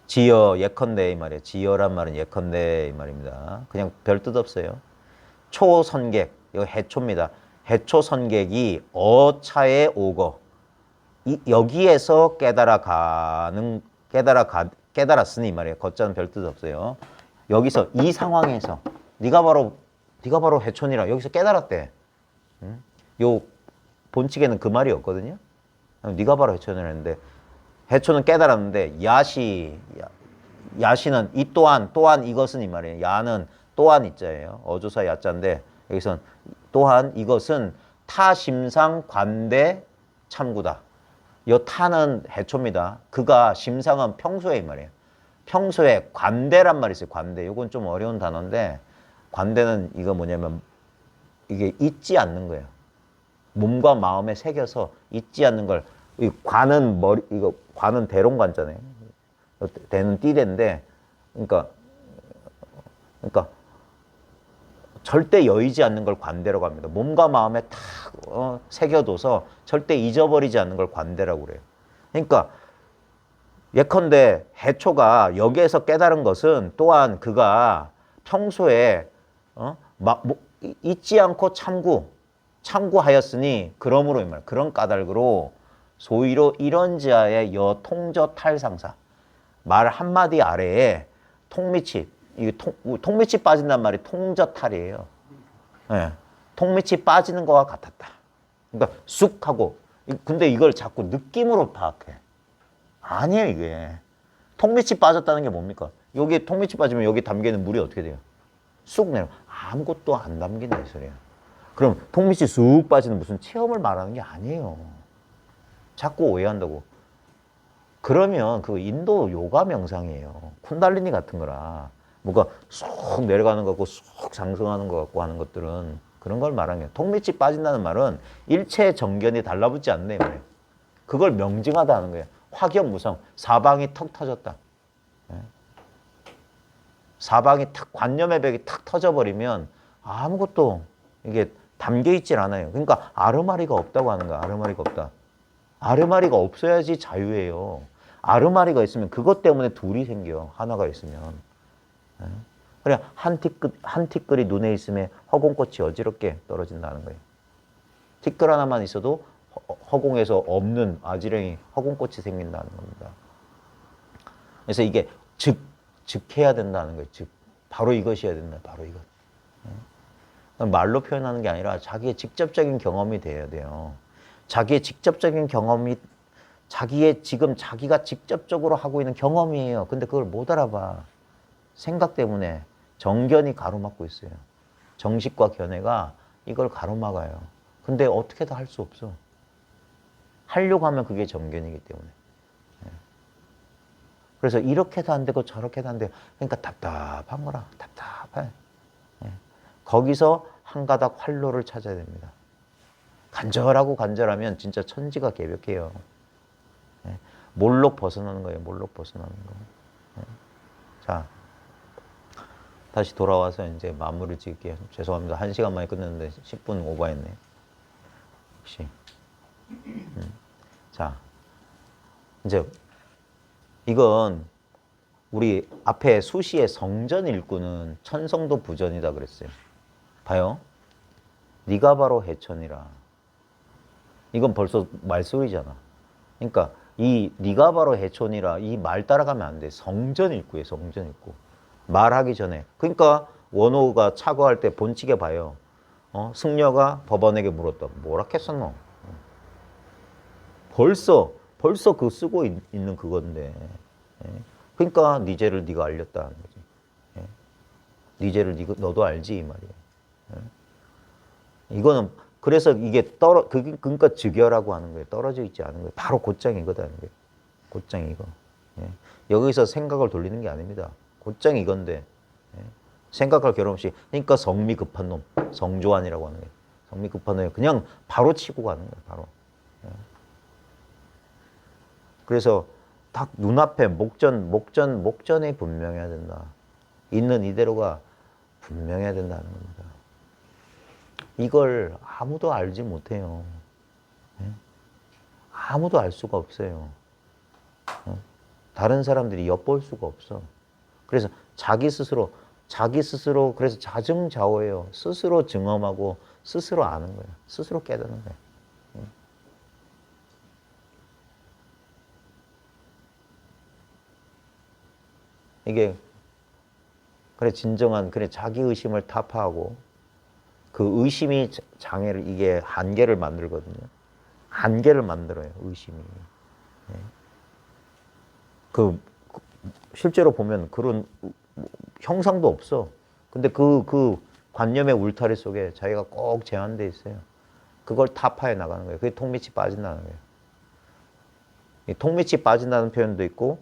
지여 예컨대 이 말이에요. 지여란 말은 예컨대 이 말입니다. 그냥 별 뜻 없어요. 초선객 이거 해초입니다. 해초선객이 어차에 오거 여기에서 깨달았으니 말이에요. 거자는 별 뜻 없어요. 여기서 이 상황에서 네가 바로 해촌이라 여기서 깨달았대. 요 본칙에는 그 말이 없거든요. 네가 바로 해촌이라 했는데 해촌은 깨달았는데 야시는 이 또한 이것은 이 말이에요. 야는 또한 이자예요. 어조사 야자인데 여기선 또한 이것은 타심상 관대 참구다. 요 타는 해초입니다. 그가 심상은 평소에 이 말이에요. 평소에 관대란 말이 있어요. 관대. 요건 좀 어려운 단어인데 관대는 이거 뭐냐면 이게 잊지 않는 거예요. 몸과 마음에 새겨서 잊지 않는 걸. 이 관은 이거 관은 대롱관자네. 대는 띠대인데 그러니까 절대 여의지 않는 걸 관대라고 합니다. 몸과 마음에 탁 새겨둬서 절대 잊어버리지 않는 걸 관대라고 그래요. 그러니까 예컨대 해초가 여기에서 깨달은 것은 또한 그가 평소에 잊지 않고 참구하였으니 그러므로 이 말 그런 까닭으로 소위로 이런지하의 여통저 탈상사 말 한마디 아래에 통밑이 통밑이 빠진단 말이 통저탈이에요. 네. 통밑이 빠지는 거와 같았다. 그러니까 쑥 하고 근데 이걸 자꾸 느낌으로 파악해. 아니에요 이게. 통밑이 빠졌다는 게 뭡니까? 여기 통밑이 빠지면 여기 담겨있는 물이 어떻게 돼요? 쑥 내려. 아무것도 안 담긴다 이 소리야. 그럼 통밑이 쑥 빠지는 무슨 체험을 말하는 게 아니에요. 자꾸 오해한다고. 그러면 그 인도 요가 명상이에요. 쿤달리니 같은 거라. 뭐가 쑥 내려가는 것 같고 쑥 상승하는 것 같고 하는 것들은 그런 걸 말하는 거예요. 통밑이 빠진다는 말은 일체의 정견이 달라붙지 않네 말이에요. 그걸 명증하다 하는 거예요. 확연무성. 사방이 턱 터졌다. 사방이 탁 관념의 벽이 탁 터져버리면 아무것도 이게 담겨있질 않아요. 그러니까 아르마리가 없다고 하는 거야. 아르마리가 없다. 아르마리가 없어야지 자유예요. 아르마리가 있으면 그것 때문에 둘이 생겨. 하나가 있으면. 그냥 한 티끌이 눈에 있으면 허공꽃이 어지럽게 떨어진다는 거예요. 티끌 하나만 있어도 허공에서 없는 아지랑이 허공꽃이 생긴다는 겁니다. 그래서 이게 즉해야 된다는 거예요. 바로 이것이어야 된다. 바로 이것. 말로 표현하는 게 아니라 자기의 직접적인 경험이 돼야 돼요. 자기의 직접적인 경험이 자기가 직접적으로 하고 있는 경험이에요. 근데 그걸 못 알아봐. 생각 때문에 정견이 가로막고 있어요. 정식과 견해가 이걸 가로막아요. 근데 어떻게도 할 수 없어. 하려고 하면 그게 정견이기 때문에. 그래서 이렇게도 안 되고 저렇게도 안 되고 그러니까 답답한 거라. 답답해. 거기서 한 가닥 활로를 찾아야 됩니다. 간절하면 진짜 천지가 개벽해요. 몰록 벗어나는 거예요. 몰록 벗어나는 거. 자, 다시 돌아와서 이제 마무리 지을게요. 죄송합니다. 1시간 만에 끝냈는데 10분 오버했네. 역시. 자, 이제 이건 우리 앞에 수시의 성전 일구는 천성도 부전이다 그랬어요. 봐요. 네가 바로 해천이라. 이건 벌써 말소리잖아. 그러니까 이 네가 바로 해촌이라 이 말 따라가면 안 돼. 성전 일구예요. 성전 일구. 말하기 전에. 그러니까 원호가 차거할 때 본칙에 봐요. 승려가 법원에게 물었다. 뭐라 했었노? 벌써 그 쓰고 있는 그건데. 그러니까 네 죄를 네가 알렸다는 거지. 네 죄를 너도 알지 이 말이야. 이거는 그래서 이게 그러니까 즉여라고 하는 거예요. 떨어져 있지 않은 거예요. 바로 곧장이거든. 곧장 이거. 여기서 생각을 돌리는 게 아닙니다. 곧장 이건데 생각할 겨를 없이 그러니까 성미 급한 놈, 성조안이라고 하는 거예요. 성미 급한 놈이 그냥 바로 치고 가는 거예요. 바로. 그래서 딱 눈앞에 목전이 분명해야 된다. 있는 이대로가 분명해야 된다는 겁니다. 이걸 아무도 알지 못해요. 아무도 알 수가 없어요. 다른 사람들이 엿볼 수가 없어. 그래서 자기 스스로 그래서 자증자오예요. 스스로 증험하고 스스로 아는 거예요. 스스로 깨닫는 거예요. 이게 그래 진정한 자기 의심을 타파하고 그 의심이 장애를 이게 한계를 만들거든요. 한계를 만들어요. 의심이. 실제로 보면 그런 형상도 없어. 근데 그 관념의 울타리 속에 자기가 꼭 제한돼 있어요. 그걸 타파해 나가는 거예요. 그게 통밑이 빠진다는 거예요. 이 통밑이 빠진다는 표현도 있고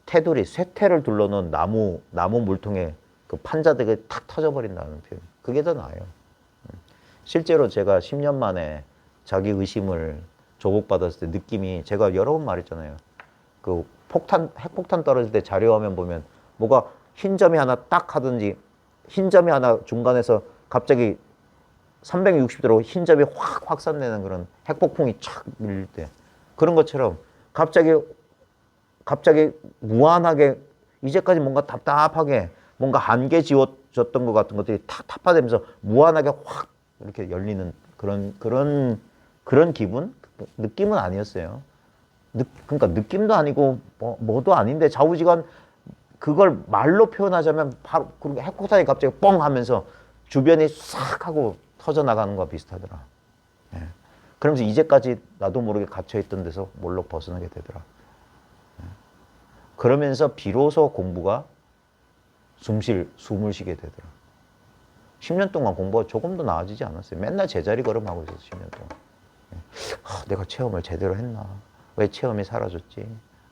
테두리, 쇠퇴를 둘러놓은 나무 물통에 그 판자들이 탁 터져버린다는 표현. 그게 더 나아요. 실제로 제가 10년 만에 자기 의심을 조복받았을 때 느낌이 제가 여러 번 말했잖아요. 그 핵폭탄 떨어질 때 자료화면 보면 뭐가 흰 점이 하나 딱 하든지 흰 점이 하나 중간에서 갑자기 360도로 흰 점이 확 확산되는 그런 핵폭풍이 촥 밀릴 때 그런 것처럼 갑자기 무한하게 이제까지 뭔가 답답하게 뭔가 한계 지워졌던 것 같은 것들이 탁 타파되면서 무한하게 확 이렇게 열리는 그런 기분? 느낌은 아니었어요. 그러니까 느낌도 아니고 뭐도 아닌데 좌우지간 그걸 말로 표현하자면 바로 그리고 핵폭탄이 갑자기 뻥 하면서 주변이 싹 하고 터져나가는 거와 비슷하더라. 그러면서 이제까지 나도 모르게 갇혀있던 데서 몰록 벗어나게 되더라. 그러면서 비로소 공부가 숨을 쉬게 되더라. 10년 동안 공부가 조금도 나아지지 않았어요. 맨날 제자리 걸음하고 있었어요. 10년 동안. 내가 체험을 제대로 했나? 왜 체험이 사라졌지?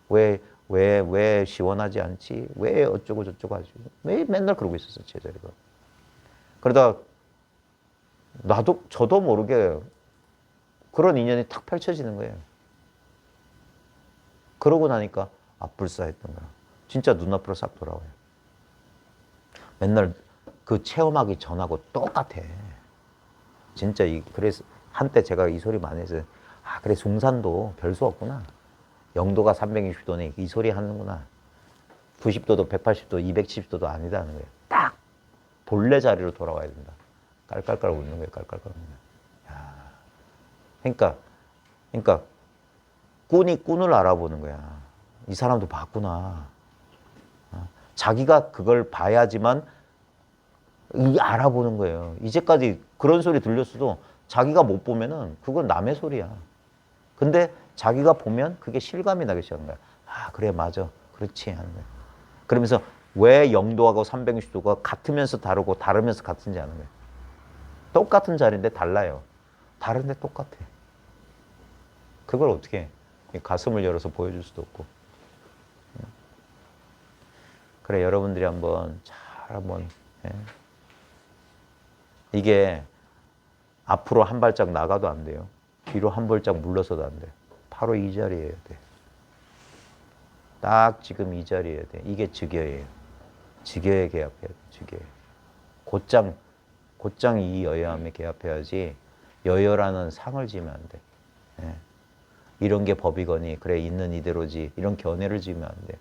왜 시원하지 않지? 왜 어쩌고 저쩌고 하지? 왜 맨날 그러고 있었어요. 제자리가. 그러다 저도 모르게 그런 인연이 탁 펼쳐지는 거예요. 그러고 나니까 불사했던 거야. 진짜 눈앞으로 싹 돌아와요. 맨날 그 체험하기 전하고 똑같아. 진짜 그래서 한때 제가 이 소리 많이 해서 그래 중산도 별 수 없구나. 영도가 360도네 이 소리 하는구나. 90도도 180도 270도도 아니다는 거예요. 딱 본래 자리로 돌아와야 된다. 깔깔깔 웃는 거예요. 깔깔깔 웃는 거예요. 그러니까 꾼이 꾼을 알아보는 거야. 이 사람도 봤구나. 자기가 그걸 봐야지만 알아보는 거예요. 이제까지 그런 소리 들렸어도 자기가 못 보면은 그건 남의 소리야. 근데 자기가 보면 그게 실감이 나기 시작하는 거야. 그래 맞아. 그렇지 하는 거야. 그러면서 왜 영도하고 360도가 같으면서 다르고 다르면서 같은지 아는 거야. 똑같은 자리인데 달라요. 다른데 똑같아. 그걸 어떻게 해? 가슴을 열어서 보여줄 수도 없고. 그래 여러분들이 한번 이게 앞으로 한 발짝 나가도 안 돼요. 뒤로 한 발짝 물러서도 안 돼. 바로 이 자리에야 돼. 딱 지금 이 자리에야 돼. 이게 즉여예요. 즉여에 개합해야 돼. 즉여에. 곧장 이 여여함에 개합해야지 여여라는 상을 지으면 안 돼. 이런 게 법이거니 그래 있는 이대로지 이런 견해를 지으면 안 돼.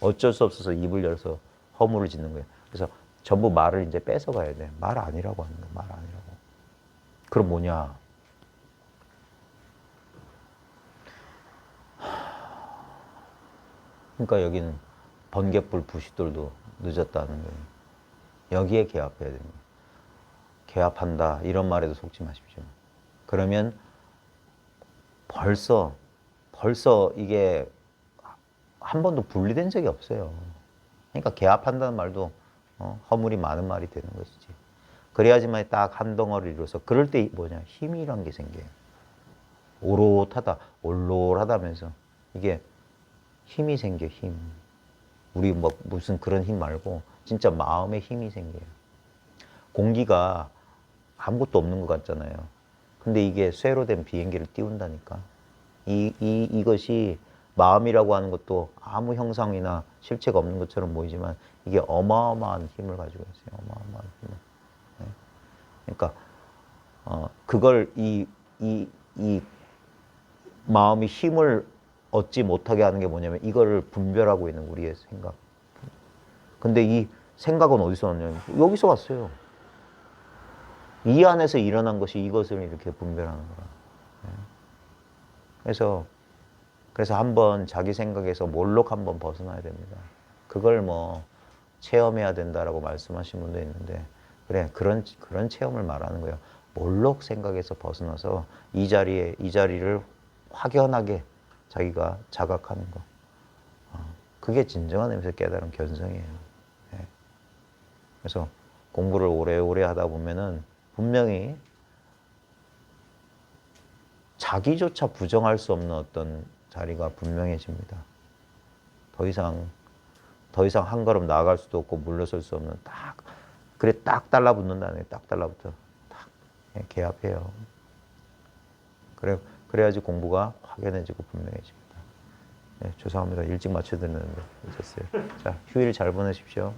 어쩔 수 없어서 입을 열어서 허물을 짓는 거예요. 그래서 전부 말을 이제 뺏어가야 돼. 말 아니라고 하는 거야. 말 아니라고. 그럼 뭐냐? 그러니까 여기는 번갯불 부싯돌도 늦었다는 거예요. 여기에 개합해야 됩니다. 개합한다 이런 말에도 속지 마십시오. 그러면 벌써 이게 한 번도 분리된 적이 없어요. 그러니까 개합한다는 말도 허물이 많은 말이 되는 것이지. 그래야지만 딱 한 덩어리를 이루어서 그럴 때 뭐냐 힘이란 게 생겨요. 오롯하다, 올롤하다면서 이게 힘이 생겨 힘. 우리 뭐 무슨 그런 힘 말고 진짜 마음의 힘이 생겨요. 공기가 아무것도 없는 것 같잖아요. 근데 이게 쇠로 된 비행기를 띄운다니까. 이것이 마음이라고 하는 것도 아무 형상이나 실체가 없는 것처럼 보이지만 이게 어마어마한 힘을 가지고 있어요. 어마어마한 힘을. 네. 그러니까 그걸 이 마음이 힘을 얻지 못하게 하는 게 뭐냐면 이거를 분별하고 있는 우리의 생각. 근데 이 생각은 어디서 왔냐면 여기서 왔어요. 이 안에서 일어난 것이 이것을 이렇게 분별하는 거라. 그래서 한번 자기 생각에서 몰록 한번 벗어나야 됩니다. 그걸 뭐 체험해야 된다라고 말씀하신 분도 있는데 그래 그런 체험을 말하는 거예요. 몰록 생각에서 벗어나서 이 자리를 확연하게 자기가 자각하는 거. 그게 진정한 의미에서 깨달은 견성이에요. 네. 그래서 공부를 오래오래 하다 보면은 분명히 자기조차 부정할 수 없는 어떤 자리가 분명해집니다. 더 이상 한 걸음 나아갈 수도 없고 물러설 수 없는 딱 달라붙는다는 게 딱 달라붙어. 딱 개합해요. 그래야지 공부가 확연해지고 분명해집니다. 네, 죄송합니다. 일찍 맞춰드렸는데 늦었어요. 자, 휴일 잘 보내십시오.